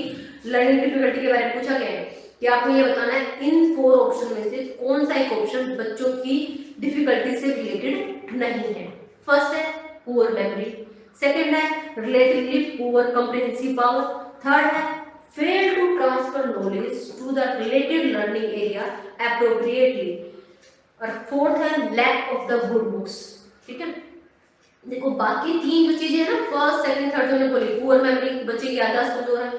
लर्निंग डिफिकल्टी के बारे में पूछा गया है कि आपको ये बताना है इन 4 ऑप्शन में से कौन सा एक ऑप्शन बच्चों की डिफिकल्टी से रिलेटेड नहीं है। फर्स्ट है पुअर मेमोरी, सेकंड है relatively poor comprehensive power, third है fail to transfer knowledge to the related learning area appropriately, और फोर्थ है lack of the good books. ठीक है, देखो बाकी 3 जो चीजें हैं ना फर्स्ट सेकंड थर्ड जो मैंने बोली, पुअर मेमोरी बच्चे की याददाश्त कमजोर है,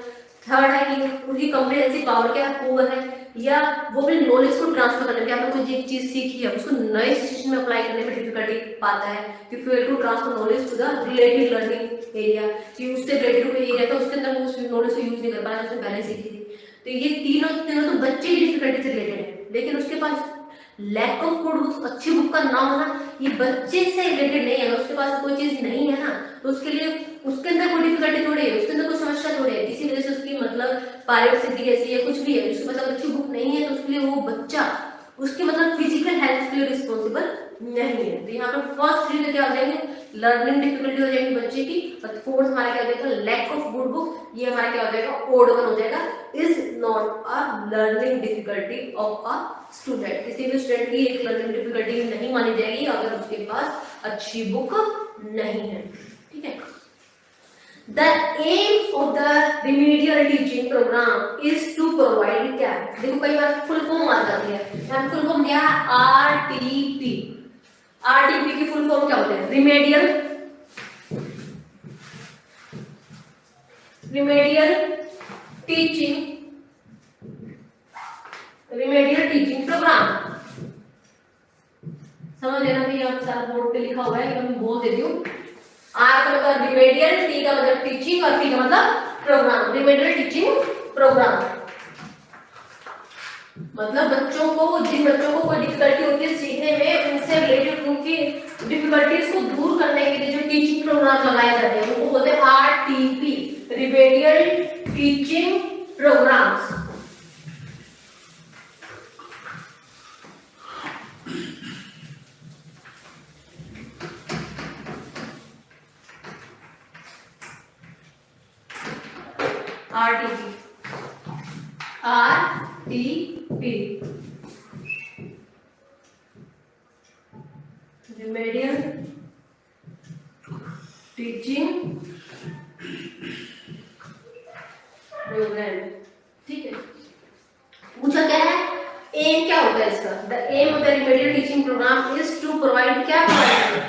थर्ड है कि उनकी कॉम्प्रिहेंसिव पावर क्या है पुअर है, या वो अपने नॉलेज को ट्रांसफर करने में, आपने कोई एक चीज सीखी है उसको नए सिचुएशन में अप्लाई करने में डिफिकल्टी पाता है, कि fail to transfer knowledge to the related learning area, कि उससे रिलेटेड कोई एरिया था उसके अंदर वो उस नॉलेज को यूज नहीं कर पाया उसने पहले सीखी थी। तो ये तीनों तो बच्चे की डिफिकल्टी से रिलेटेड है, लेकिन उसके पास लैक ऑफ गुड बुक्स, अच्छी बुक का ना होना, ये बच्चे से रिलेटेड नहीं है। उसके पास कोई चीज नहीं है ना, तो उसके लिए उसके अंदर कोई डिफिकल्टी थोड़ी है, उसके अंदर कोई समस्या थोड़ी है, किसी वजह से उसकी मतलब पारिवारिक स्थिति ऐसी है कुछ भी है, उसके पास अच्छी बुक नहीं है, तो उसके लिए वो बच्चा उसके मतलब फिजिकल हेल्थ के लिए रिस्पॉन्सिबल नहीं है। तो यहाँ पर फर्स्ट 3 क्या हो जाएंगे, लर्निंग डिफिकल्टी हो जाएगी बच्चे की, और फोर्थ हमारा क्या हो जाएगा लैक ऑफ गुड बुक, ये हमारा क्या हो जाएगा ओड वन हो जाएगा, is not a learning difficulty of a student. किसी भी स्टूडेंट की एक लर्निंग डिफिकल्टी नहीं मानी जाएगी अगर उसके पास अच्छी बुक नहीं है। ठीक है, The aim of the remedial teaching program is to provide क्या है, देखो कई बार फुल फॉर्म आ जाती है, यहाँ फुल फॉर्म दिया है RTP। RTP की फुल फॉर्म क्या होता है, रिमेडियल टीचिंग प्रोग्राम। समझ लेना भैया, सारा बोर्ड पे लिखा हुआ है, मैं बोल देती हूँ आर का मतलब रिमेडियल, टी का मतलब टीचिंग और पी का मतलब प्रोग्राम। रिमेडियल टीचिंग प्रोग्राम मतलब बच्चों को, जिन बच्चों को कोई डिफिकल्टी होती है सीखने में, उनसे रिलेटेड उनकी डिफिकल्टीज को दूर करने के लिए जो टीचिंग प्रोग्राम लगाए जाते हैं उनको बोलते हैं RTP, remedial teaching programs. RTP, RTP remedial teaching program. ठीक है, पूछा क्या है, एम क्या होता है इसका? The aim of the remedial teaching program is to provide, क्या provide,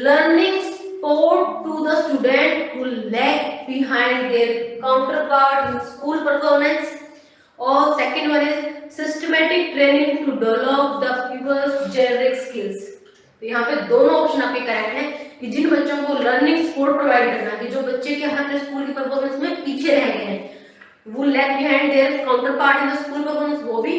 learning support to the student who lag behind their counterpart in school performance, or second one is systematic training to develop the pupils generic skills। तो यहाँ पे दोनों ऑप्शन आपके करेक्ट हैं कि जिन बच्चों को लर्निंग सपोर्ट प्रोवाइड करना, कि जो बच्चे के अपने स्कूल की परफॉर्मेंस में पीछे रह गए हैं, वो lag behind there counterpart in the school performance, वो भी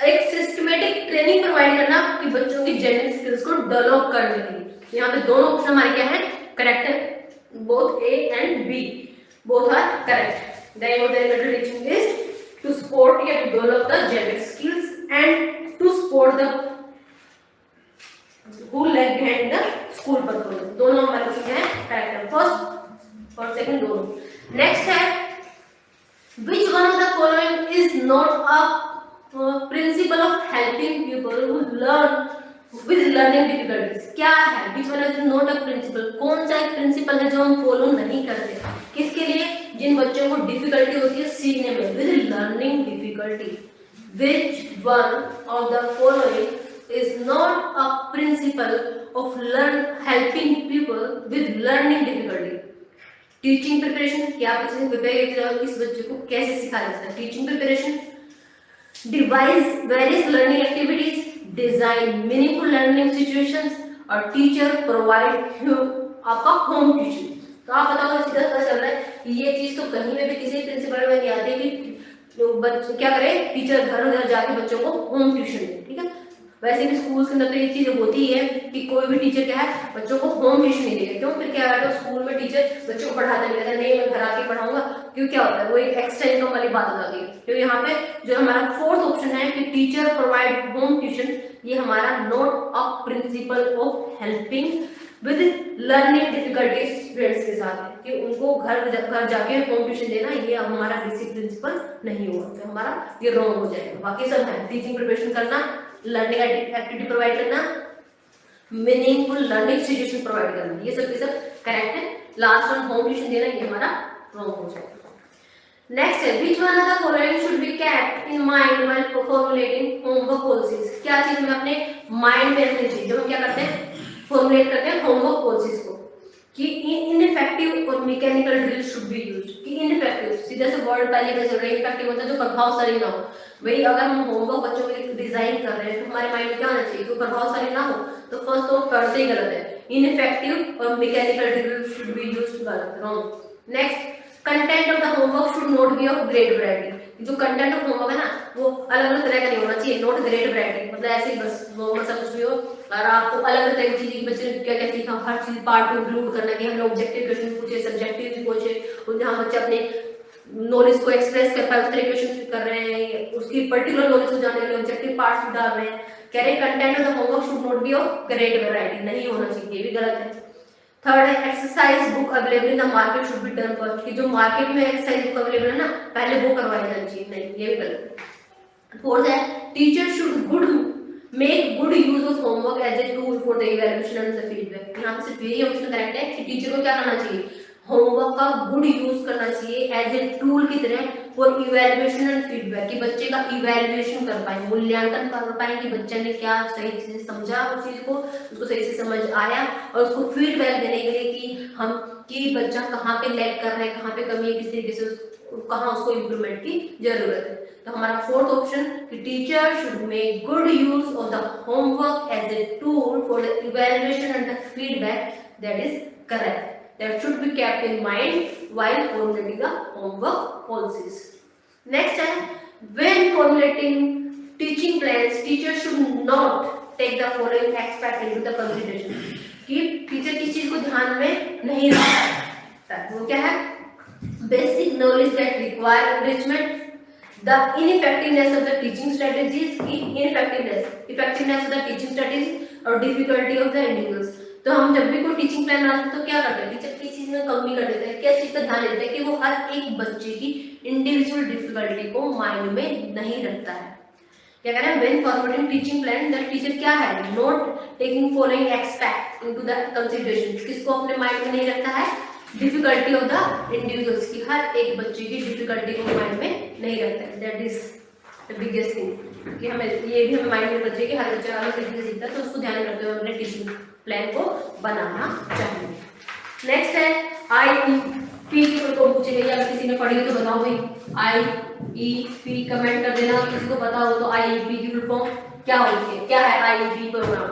एक सिस्टमेटिक ट्रेनिंग प्रोवाइड करना कि बच्चों की जेनेरिक स्किल्स को डेवलप करने के लिए। यहाँ पे दोनों ऑप्शन हमारे क्या है, करेक्ट है। Both A and B, both are correct. The aim of the elementary teaching is to support or to develop the generic skills and to support the who lag behind the school performance। दोनों हमारे पास हैं correct है, फर्स्ट और सेकंड दोनों। नेक्स्ट है, which one of the following is not a principle of helping people who learn with learning difficulties? क्या है which one is not a principle? कौन सा एक प्रिंसिपल है जो हम फॉलो नहीं करते? किसके लिए? जिन बच्चों को डिफिकल्टी होती है सीखने में, with learning difficulty। Which one of the following is not a principle of helping people with learning difficulty? Teaching preparation, क्या बच्चे से प्रिपेयर, इस बच्चे को कैसे सिखाया जाता है? Teaching preparation, devise various learning activities, design meaningful learning situations, और टीचर प्रोवाइड आपका होम ट्यूशन। तो आप बताओ, सीधा पता चल रहा है कि ये चीज तो कहीं में भी किसी प्रिंसिपल में नहीं आती कि बच्चे क्या करें, टीचर घर घर जाके बच्चों को होम ट्यूशन दे। ठीक है, वैसे भी स्कूल के अंदर तो ये चीज होती है कि कोई भी टीचर क्या है बच्चों को होम ट्यूशन नहीं देगा। क्यों? फिर क्या है, स्कूल में टीचर बच्चों को पढ़ाता नहीं रहता, नहीं मैं घर आके पढ़ाऊंगा, क्यों? क्या होता है, वो एक एक्स्ट्रा इनकम वाली बात हो जाती है। तो यहाँ पे जो हमारा फोर्थ ऑप्शन है कि टीचर प्रोवाइड होम ट्यूशन, ये हमारा not a principle of helping with learning difficulties students के साथ है कि उनको घर जाके होम ट्यूशन देना, ये हमारा बेसिक प्रिंसिपल नहीं हुआ, तो हमारा ये रॉन्ग हो जाएगा। बाकी सब है, टीचिंग प्रिपरेशन करना, लर्निंग एक्टिविटी प्रोवाइड करना, मीनिंगफुल लर्निंग सिचुएशन प्रोवाइड करना, ये सब करेक्ट है। लास्ट वन होम ट्यूशन देना, ये हमारा रॉन्ग हो जाएगा। नेक्स्ट है, which one of the following should be kept in mind while formulating homework policies? क्या चीज हमें अपने माइंड में रखनी चाहिए जब हम क्या करते हैं, फॉर्मुलेट करते हैं होमवर्क पॉलिसीज को, कि इनइफेक्टिव और mechanical drill should be used. कि इनइफेक्टिव सीधे से वर्ड पहले कैसे चल रहा है, इफेक्टिव होता है जो प्रभावशाली ना हो। भाई अगर हम होमवर्क बच्चों के लिए डिजाइन कर रहे हैं तो हमारे माइंड में क्या होना चाहिए, तो प्रभावशाली ना हो, तो फर्स्ट तो पढ़ते ही गलत है। इनइफेक्टिव और mechanical drill should be used, गलत, wrong. Next, content of the homework should not be of great variety. जो कंटेंट ऑफ होमवर्क है ना, वो अलग अलग तरह का नहीं होना चाहिए, नॉट ग्रेट वैरायटी, मतलब ऐसे ही बस नॉर्मल सब कुछ भी हो और आपको अलग अलग तरह की चीजें, बच्चे ने क्या क्या सीखा, हर चीज पार्ट को इंक्लूड करना, कि हमने ऑब्जेक्टिव क्वेश्चन पूछे, सब्जेक्टिव भी पूछे, और जहाँ बच्चे अपने नॉलेज को एक्सप्रेस कर पाए उस तरह क्वेश्चन कर रहे हैं, उसकी पर्टिकुलर नॉलेज को जानने के लिए ऑब्जेक्टिव पार्ट्स भी डाल रहे हैं। कह रहे content of the homework should not be of great variety, नहीं होना चाहिए, ये भी गलत है। थर्ड है, exercise book available in the market should be done first, कि जो मार्केट में एक्सरसाइज बुक अवेलेबल है ना, पहले वो करवाई जानी चाहिए, नहीं, ये भी गलत है। फोर्थ है, teacher should make good use of homework as a tool for the evaluation and the feedback. यहाँ पे सिर्फ यही ऑप्शन करेक्ट है कि टीचर को क्या करना चाहिए, होमवर्क का गुड यूज करना चाहिए एज ए टूल की तरह फॉर इवैल्यूएशन एंड फीडबैक, कि बच्चे का इवैल्यूएशन कर पाए, मूल्यांकन कर पाए कि बच्चे ने क्या सही से समझा उस चीज को, उसको सही से समझ आया, और उसको फीडबैक देने के लिए कि बच्चा कहाँ पे लैग कर रहा है, कहाँ पे कमी है, किस तरीके से कहाँ उसको इम्प्रूवमेंट की जरूरत है। तो हमारा फोर्थ ऑप्शन कि teacher should make good use of the homework as a tool for the evaluation and the feedback, that is correct. That should be kept in mind while formulating the homework policies. Next है, when formulating teaching plans, teachers should not take the following aspect into the consideration. कि टीचर किस चीज को ध्यान में नहीं रखता है, वो क्या है? Basic knowledge that require enrichment, the ineffectiveness of the teaching strategies, effectiveness of the teaching strategies और difficulty of the individuals. तो हम जब भी कोई टीचिंग प्लान बनाते हैं तो क्या करते हैं, टीचर किस चीज में कमी कर देते हैं, क्या चीज का ध्यान देते हैं कि वो हर एक बच्चे की इंडिविजुअल डिफिकल्टी को माइंड में नहीं रखता है। क्या कह रहे हैं, when forwarding teaching plan the teacher क्या है, not taking following aspect into the consideration, किसको अपने माइंड में नहीं रखता है, डिफिकल्टी ऑफ द इंडिविजुअल्स की, हर एक बच्चे की डिफिकल्टी को माइंड में नहीं रखता है। That is the biggest thing कि हमें ये भी हमें माइंड में रखना चाहिए कि हर बच्चा अलग तरीके से सीखता है, तो उसको ध्यान में रखते हुए अपने टीचिंग प्लान को बनाना चाहिए। नेक्स्ट है IEP की कोई पूछेंगे या किसी ने पढ़ी तो बताओ भाई, IEP कमेंट कर देना, किसी को पता हो तो IEP की फुल फॉर्म क्या होती है, क्या है IEP program,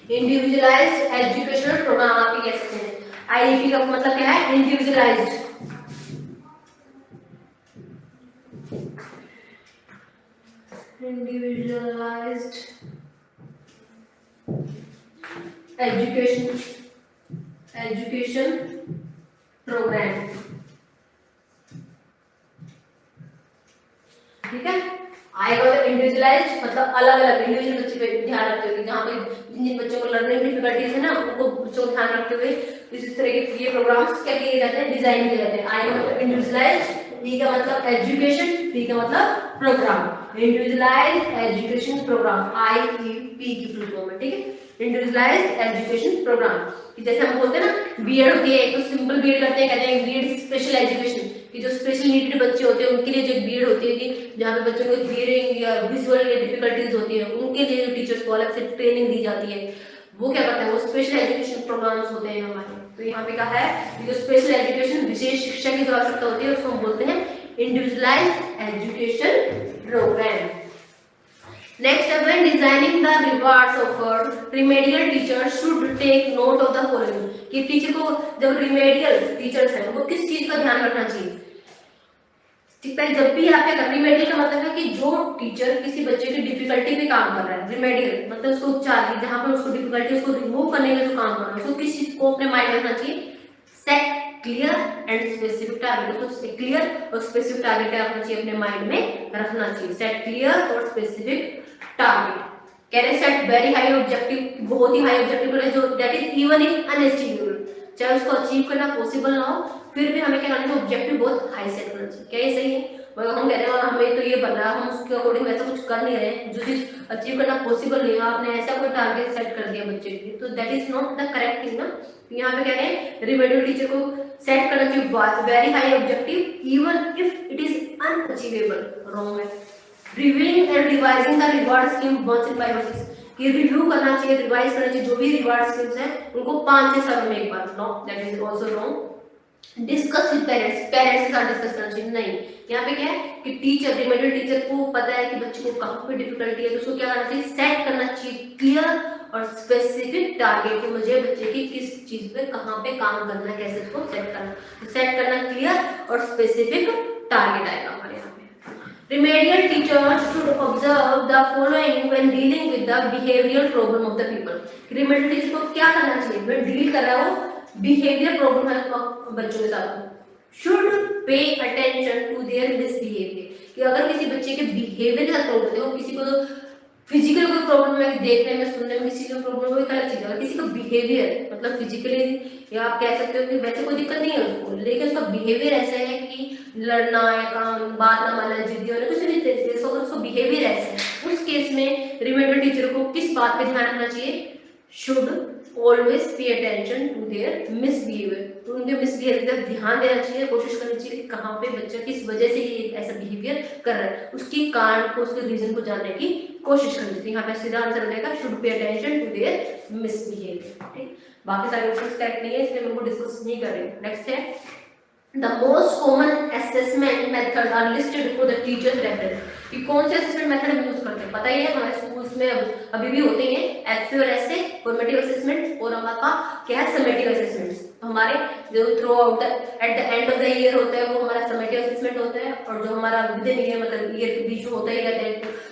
individualized educational program आप कह सकते हैं। IEP का मतलब क्या है, इंडिविजुअलाइज्ड एजुकेशन प्रोग्राम, ठीक है। आएगा तो इंडिविजुअलाइज्ड मतलब अलग अलग इंडिविजुअल बच्चे पे ध्यान रखते हुए, जहाँ पे जिन बच्चों को लर्निंग डिफिकल्टीज है ना उनको बच्चों को ध्यान रखते हुए इस तरह के ये प्रोग्राम्स क्या किए जाते हैं, डिजाइन किए जाते हैं। आई मतलब इंडिविजुअलाइज्ड, ई का मतलब एजुकेशन, पी का मतलब program, individualized education program IEP की फुल फॉर्म है, ठीक है, इंडिविजुअलाइज्ड एजुकेशन प्रोग्राम। जैसे हम बोलते हैं ना बीएड होती है, एक तो सिंपल बीएड करते हैं, कहते हैं बीएड स्पेशल एजुकेशन, कि जो स्पेशल नीडेड बच्चे होते हैं उनके लिए जो बीएड होती है कि जहाँ पे बच्चों को हियरिंग या विजुअल या डिफिकल्टीज होती है उनके लिए जो टीचर्स को अलग से ट्रेनिंग दी जाती है, वो क्या करते हैं, वो स्पेशल एजुकेशन प्रोग्राम्स होते हैं हमारे। तो यहाँ पे कहा है जो स्पेशल एजुकेशन विशेष शिक्षा की जो आवश्यकता होती है उसको हम बोलते हैं individualized education program. Next, when designing the rewards offered, remedial teachers should take note of the following, कि टीचर को जब रिमेडियल टीचर्स हैं वो किस चीज का ध्यान रखना चाहिए। ठीक है, जब भी आप क्या कर, रिमेडियल का मतलब है कि जो टीचर किसी बच्चे की डिफिकल्टी पे काम कर रहा है, रिमेडियल मतलब उसको उपचार जहाँ पर उसको डिफिकल्टी उसको रिमूव करने में जो काम कर रहा है उसको किस चीज को अपने माइंड में रखना चाहिए, set clear and specific target, उसको क्लियर और स्पेसिफिक टारगेट रखना चाहिए, अपने माइंड में रखना चाहिए, सेट क्लियर और स्पेसिफिक टारगेट। कह रहे सेट वेरी हाई ऑब्जेक्टिव, बहुत ही हाई ऑब्जेक्टिव है जो that is even if unachievable, चाहे उसको अचीव करना पॉसिबल ना हो फिर भी हमें क्या करना चाहिए, ऑब्जेक्टिव बहुत हाई सेट करना चाहिए। क्या ये सही है? मगर हम कह रहे हैं हमें तो ये बनना है, हम उसके अकॉर्डिंग वैसा कुछ कर नहीं रहे, जो चीज अचीव करना पॉसिबल नहीं है आपने ऐसा कोई टारगेट सेट कर दिया बच्चे के लिए, तो that is not the correct thing ना। यहाँ पे कह रहे हैं रिमेडियल टीचर को सेट करना चाहिए very high objective even if it is unachievable, wrong है। Reviewing and revising the reward scheme once in 5 or 6, कि रिव्यू करना चाहिए, रिवाइज करना चाहिए जो भी रिवार्ड स्कीम्स हैं उनको 5 से 7 में एक बार, no that is also wrong. Discuss with parents, parents के साथ डिस्कस करना चाहिए, नहीं। यहाँ पे क्या है कि टीचर रिमेडियल टीचर को पता है कि बच्चे को कहाँ पे डिफिकल्टी है, तो उसको क्या करना चाहिए, सेट करना चाहिए क्लियर और स्पेसिफिक टारगेट, कि मुझे बच्चे की किस चीज पे कहाँ पे काम करना है, कैसे उसको सेट करना, तो सेट करना क्लियर और स्पेसिफिक टारगेट आएगा हमारे यहाँ पे। Remedial teachers should observe the following when dealing with the behavioral problem of the people. Remedial teacher को क्या करना चाहिए, when डील कर रहा हो behavioral problem है बच्चों के साथ, should pay attention to their misbehavior, कि अगर किसी बच्चे के बिहेवियर के साथ प्रॉब्लम है, किसी को तो फिजिकल कोई प्रॉब्लम है, देखने में सुनने में किसी को प्रॉब्लम है, अलग चीज है, किसी को बिहेवियर मतलब फिजिकली या आप कह सकते हो कि वैसे कोई दिक्कत नहीं है उसको, लेकिन उसका बिहेवियर ऐसा है कि लड़ना या काम बात ना मानना, जिद्दी होना, कुछ नहीं तरीके से उसका बिहेवियर ऐसा है, उस केस में रिमेडियल टीचर को किस बात पे ध्यान रखना चाहिए, should always pay attention to their misbehaviour, तो उनके मिसबिहेवियर पर ध्यान देना चाहिए, कोशिश करनी चाहिए कि कहाँ पे बच्चा किस वजह से ये ऐसा बिहेवियर कर रहा है, उसकी कारण को उसके रीजन को जानने की कोशिश करनी चाहिए। यहाँ पे सीधा आंसर हो जाएगा should pay attention to their misbehaviour, ठीक। बाकी सारे ऑप्शंस करेक्ट नहीं है इसलिए मैं उनको डिस्कस नहीं कर रही हूँ। नेक्स्ट है The most common assessment method are listed for the teachers reference, कि कौन से असेसमेंट मेथड यूज करते हैं, पता ही है हमारे स्कूल स्कूल्स में अभी भी होते हैं एफए और एसए फॉर्मेटिव असेसमेंट, और हमारा क्या है समेटिव असेसमेंट्स। तो हमारे जो through out at the end of the year होता है वो हमारा समेटिव असेसमेंट होता है, और जो हमारा विद इन ईयर मतलब ईयर के बीच होता ही रहता है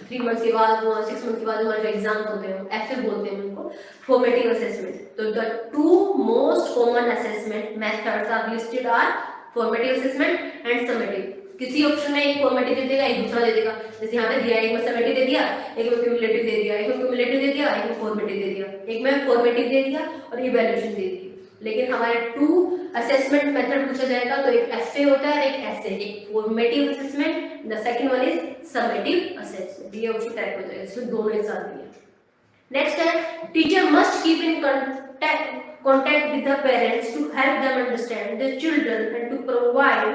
3 मंथ्स के बाद 6 मंथ के बाद हमारे जो एग्जाम्स होते हैं एफए बोलते हैं उनको फॉर्मेटिव असेसमेंट। तो the 2 most common assessment methods are listed are formative assessment and summative. किसी ऑप्शन में एक फॉर्मेटिव दे देगा एक दूसरा दे देगा, जैसे यहाँ पे दिया एक में समेटिव दे दिया एक में क्यूमुलेटिव दे दिया, एक में क्यूमुलेटिव दे दिया एक में फॉर्मेटिव दे दिया, एक में फॉर्मेटिव दे दिया और इवैल्यूएशन दे दी। लेकिन हमारे 2 असेसमेंट मेथड पूछा जाएगा तो एक एफए होता है एक एसए, एक formative assessment, the second one is summative assessment. ये ऑप्शन करेक्ट हो जाएगा, इसमें दोनों एक साथ दिया। नेक्स्ट है teacher must keep in contact with the parents to help them understand the children and to provide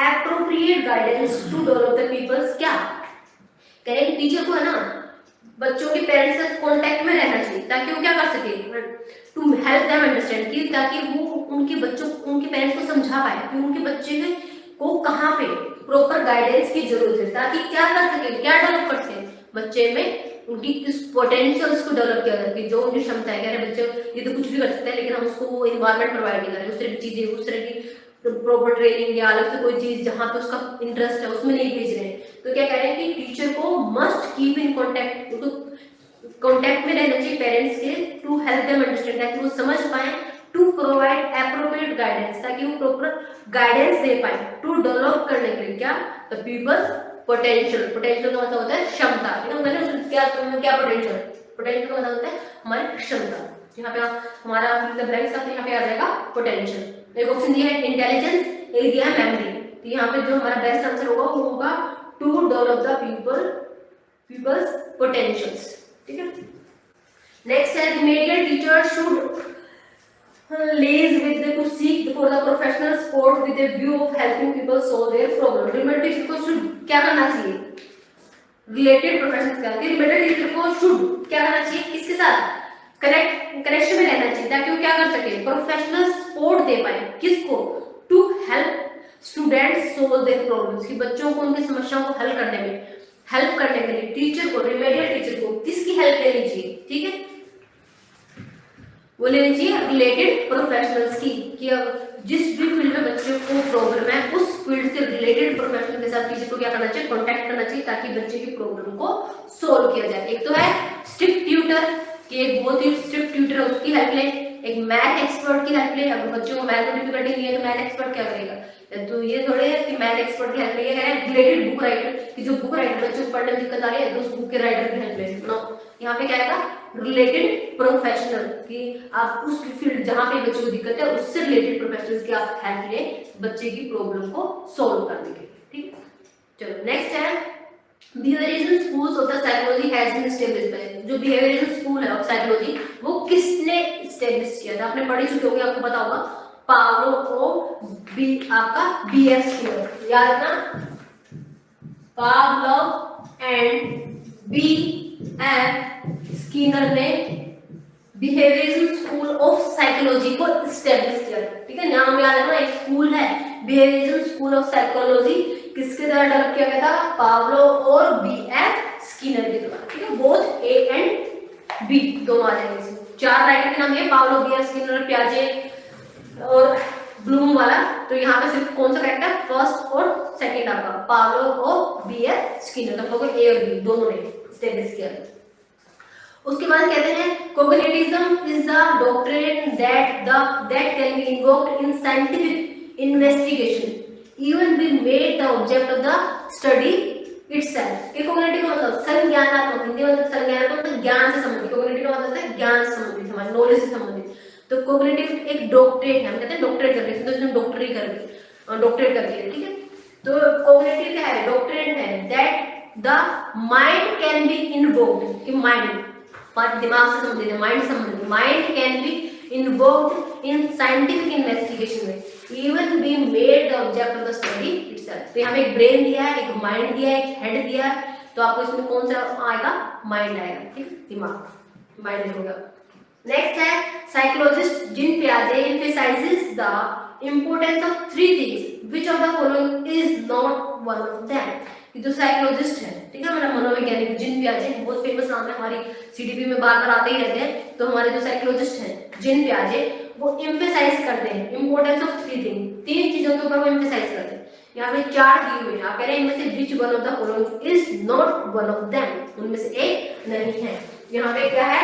appropriate guidance to develop the people's क्या कह रहे हैं टीचर को है ना बच्चों के पेरेंट्स से कांटेक्ट में रहना चाहिए ताकि वो क्या कर सके टू हेल्प देम अंडरस्टैंड कि ताकि वो उनके बच्चों उनके पेरेंट्स को समझा पाए कि उनके बच्चे को कहाँ पे प्रॉपर गाइडेंस की जरूरत है ताकि क्या कर सके क्या डेवलप कर सके बच्चे में उनकी किस पोटेंशियल्स को डेवलप किया जाए कि जो उनकी क्षमता है। कह रहे बच्चे ये तो कुछ भी कर सकते हैं लेकिन हम उसको वो इन्वायरमेंट प्रोवाइड नहीं कर रहे, उस तरह की चीजें उस तरह की प्रॉपर ट्रेनिंग या अलग से कोई चीज जहाँ पे उसका इंटरेस्ट है उसमें नहीं भेज रहे हैं। तो क्या कह रहे हैं कि टीचर को मस्ट कीप इन कॉन्टेक्ट, तो कॉन्टेक्ट में रहना चाहिए पेरेंट्स के टू हेल्प देम अंडरस्टैंड ताकि वो समझ पाए, टू प्रोवाइड एप्रोप्रिएट गाइडेंस ताकि वो प्रॉपर गाइडेंस दे पाए, टू डेवलप करने के लिए क्या द पीपल्स पोटेंशियल। पोटेंशियल का मतलब होता है क्षमता, क्या पोटेंशियल, पोटेंशियल का मतलब होता है हमारी क्षमता। यहाँ पे हमारा ब्लैंक्स का यहाँ पे आ जाएगा पोटेंशियल। एक ऑप्शन दिया है इंटेलिजेंस, एक दिया है मेमोरी। तो यहाँ पे जो हमारा बेस्ट आंसर होगा वो होगा to develop the pupils potentials. ठीक है। नेक्स्ट है remedial teacher should lays with the to seek for the professional support with a view of helping people solve their problem। Remedial teacher को शुड क्या करना चाहिए, रिलेटेड प्रोफेशनल्स का रिमेडियल टीचर को शुड क्या करना चाहिए, किसके साथ कनेक्शन में रहना चाहिए ताकि वो क्या कर सके प्रोफेशनल सपोर्ट दे पाए, किसको to help students solve their problems, कि बच्चों को उनकी समस्याओं को हल करने में हेल्प करने के लिए टीचर को रिमेडियल टीचर को किसकी हेल्प लेनी चाहिए। ठीक है, वो लेनी चाहिए रिलेटेड प्रोफेशनल्स की, कि अब जिस भी फील्ड में बच्चे को प्रॉब्लम है उस फील्ड से रिलेटेड प्रोफेशनल के साथ टीचर को क्या करना चाहिए कांटेक्ट करना चाहिए ताकि बच्चे की प्रॉब्लम को सॉल्व किया जाए। एक तो है स्ट्रिक्ट ट्यूटर कि एक बहुत ही स्ट्रिक्ट ट्यूटर है उसकी हेल्प ले, एक मैथ एक्सपर्ट की हेल्प ले। अगर बच्चों को मैथ में डिफिकल्टी नहीं है तो मैथ एक्सपर्ट क्या करेगा, तो ये थोड़े है कि मैथ एक्सपर्ट की हेल्प ले, कह रहे हैं रिलेटेड बुक राइटर कि जो बुक राइटर बच्चों को पढ़ने में दिक्कत आ रही है तो उस बुक के राइटर की हेल्प ले। नो, यहाँ पे क्या आएगा रिलेटेड प्रोफेशनल, कि आप उस फील्ड जहां पे बच्चों को दिक्कत है उससे रिलेटेड प्रोफेशनल्स की आप हेल्प ले बच्चे की प्रॉब्लम को सॉल्व करने के। ठीक है, चलो नेक्स्ट है behavioural schools of the psychology has been established by. जो बिहेवियरल स्कूल है ऑफ साइकोलॉजी वो किसने एस्टैब्लिश किया था, आपने पढ़ी चुके होंगे, आपको पता होगा पावलोव आपका बीएफ स्कूल, याद ना, पावलोव एंड बीएफ स्किनर ने बिहेवियरल स्कूल ऑफ साइकोलॉजी को एस्टैब्लिश किया। ठीक है, नाम याद है ना, एक स्कूल है बिहेवियरल स्कूल ऑफ साइकोलॉजी, किसके द्वारा डेवलप किया गया था, पावलोव और बीएफ स्किनर के द्वारा। ठीक है, बोथ ए एंड बी दोनों आ जाएंगे इसमें। 4 राइटर के नाम है पावलोव, बीएफ स्किनर, पियाजे और ब्लूम वाला। तो यहाँ पे सिर्फ कौन सा करेक्ट है, फर्स्ट और सेकंड आपका पावलोव और बीएफ स्किनर, तो लोगों ए और बी दोनों ने एस्टैब्लिश किया। उसके बाद कहते हैं cognitivism is the doctrine that can be invoked in scientific investigation even be made the object of the study itself। ये कोग्निटिव मतलब संज्ञानात्मक, हिंदी में संज्ञानात्मक मतलब ज्ञान से संबंधित, कोग्निटिव मतलब होता है ज्ञान से संबंधित, हमारे नॉलेज से संबंधित। तो कोग्निटिव एक डॉक्टरेट है, हम कहते हैं डॉक्टरेट कर रहे हैं, तो इसमें डॉक्टरेट कर रही है। ठीक है, तो कोग्निटिव क्या है, डॉक्टरेट है that the mind can be invoked, कि माइंड दिमाग से संबंधित है, माइंड संबंधित, mind can be invoked in scientific investigation में even be made the object of the study itself। तो यहाँ पे एक ब्रेन दिया है, एक माइंड दिया है, एक हेड दिया है, तो आपको इसमें कौन सा आएगा, माइंड आएगा। ठीक, दिमाग माइंड होगा। नेक्स्ट है साइकोलॉजिस्ट जिन पियाजे emphasizes the importance of 3 things which of the following is not one of them। कि जो साइकोलॉजिस्ट है, ठीक है, हमारा मनोवैज्ञानिक जिन प्याजे, बहुत फेमस नाम है, हमारी सीडीपी में बार बार आते ही रहते हैं। तो हमारे जो साइकोलॉजिस्ट हैं जिन प्याजे, वो एम्फेसाइज करते हैं इंपॉर्टेंस ऑफ थ्री थिंग, तीन चीजों के ऊपर वो एम्फेसाइज करते हैं। यहाँ पे चार दिए हुए हैं, आप कह रहे हैं इनमें से which one of the following is not one of them, उनमें से एक नहीं है। यहाँ पे क्या है,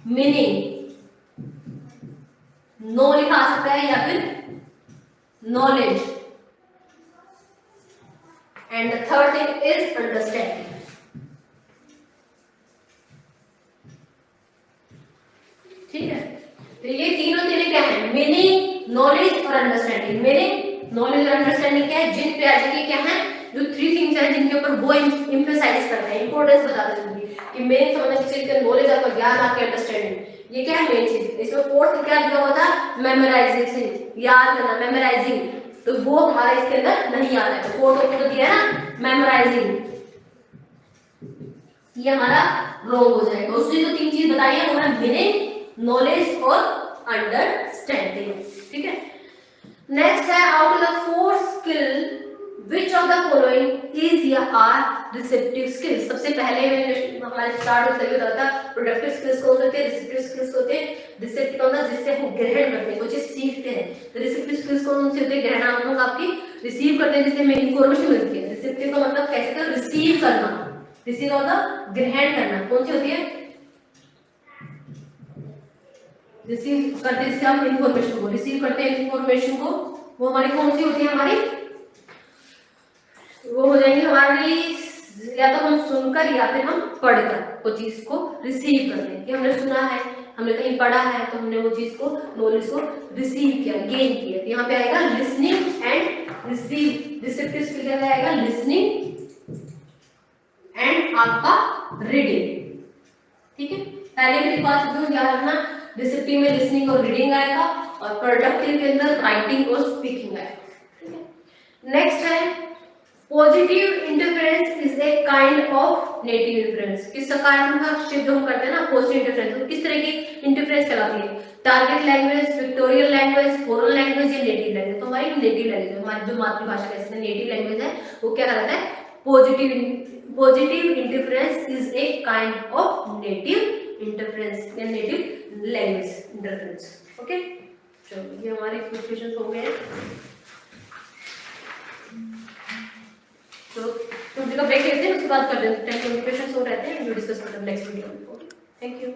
मीनिंग, नो लिखा आ सकता है या फिर knowledge, and the third thing is understanding. ठीक है, तो ये तीनों चीजें क्या है, मीनिंग, नॉलेज और अंडरस्टैंडिंग। मीनिंग, नॉलेज और अंडरस्टैंडिंग क्या है, जिन प्याजे की क्या है, जो थ्री थिंग्स है जिनके ऊपर वो एम्फसाइज करता है, इंपॉर्टेंस बताते हैं कि मेन समझना किसी चीज का, नॉलेज आपका ज्ञान, आपके अंडरस्टैंडिंग, ये क्या है मेन चीज। इसमें फोर्थ क्या दिया हुआ था, मेमोराइजेशन, याद करना, मेमोराइजिंग, तो वो हमारा इसके अंदर नहीं आता है। तो फोर्थ ऑप्शन तो दिया है ना, मेमोराइजिंग, ये हमारा रॉन्ग हो जाएगा। उसने जो तीन चीज बताई है वो है मीनिंग, नॉलेज और अंडरस्टैंडिंग। ठीक है, नेक्स्ट है, out of the four skill which of the following is या आर रिसेप्टिव स्किल्स। सबसे पहले मैंने हमारे स्टार्ट होता ही होता था, प्रोडक्टिव स्किल्स कौन होते हैं, रिसेप्टिव स्किल्स होते हैं। रिसेप्टिव कौन होता है, जिससे हम ग्रहण करते हैं, कुछ सीखते हैं। तो रिसेप्टिव स्किल्स कौन से होते हैं, ग्रहणात्मक, आपकी रिसीव करते हैं, जिससे हमें इंफॉर्मेशन मिलती है। रिसेप्टिव का मतलब कैसे कर, रिसीव करना, रिसीव का मतलब ग्रहण करना, कौन सी होती है, रिसीव करते हैं, जिससे हम इंफॉर्मेशन को रिसीव करते हैं, इंफॉर्मेशन को, वो हमारी कौन सी होती है, हमारी वो हो जाएंगे हमारी, या तो हम सुनकर या फिर हम पढ़कर वो चीज को रिसीव करते हैं, कि हमने सुना है, हमने कहीं पढ़ा है, तो हमने वो चीज को, नॉलेज को रिसीव किया, गेन किया। तो यहाँ पे आएगा listening and receive. Receptive skill क्या आएगा, लिसनिंग एंड आपका रीडिंग। ठीक है, पहले मेरी बात क्यों याद रखना, रिसेप्टिव में लिसनिंग और रीडिंग आएगा, और प्रोडक्टिव के अंदर राइटिंग और स्पीकिंग आएगा। ठीक है, नेक्स्ट है, positive interference is a kind of native interference. किस सकारात्मक शिफ्ट जो हम करते हैं ना, पॉजिटिव इंटरफेरेंस, तो किस तरह की इंटरफेरेंस कहलाती है, target language, pictorial language, foreign language या नेटिव लैंग्वेज। तो हमारी नेटिव लैंग्वेज, हमारी जो मातृभाषा कह सकते हैं नेटिव लैंग्वेज है, वो क्या कहलाता है, positive interference is a kind of native interference या नेटिव लैंग्वेज इंटरफेरेंस। ओके, चलो ये हमारे कुछ क्वेश्चन हो गए। तो ब्रेक लेते हैं, उसके बाद कर देते हैं, 10 क्वेश्चन हो रहते हैं, जो डिस्कस करते हैं नेक्स्ट वीडियो में। Okay, thank you.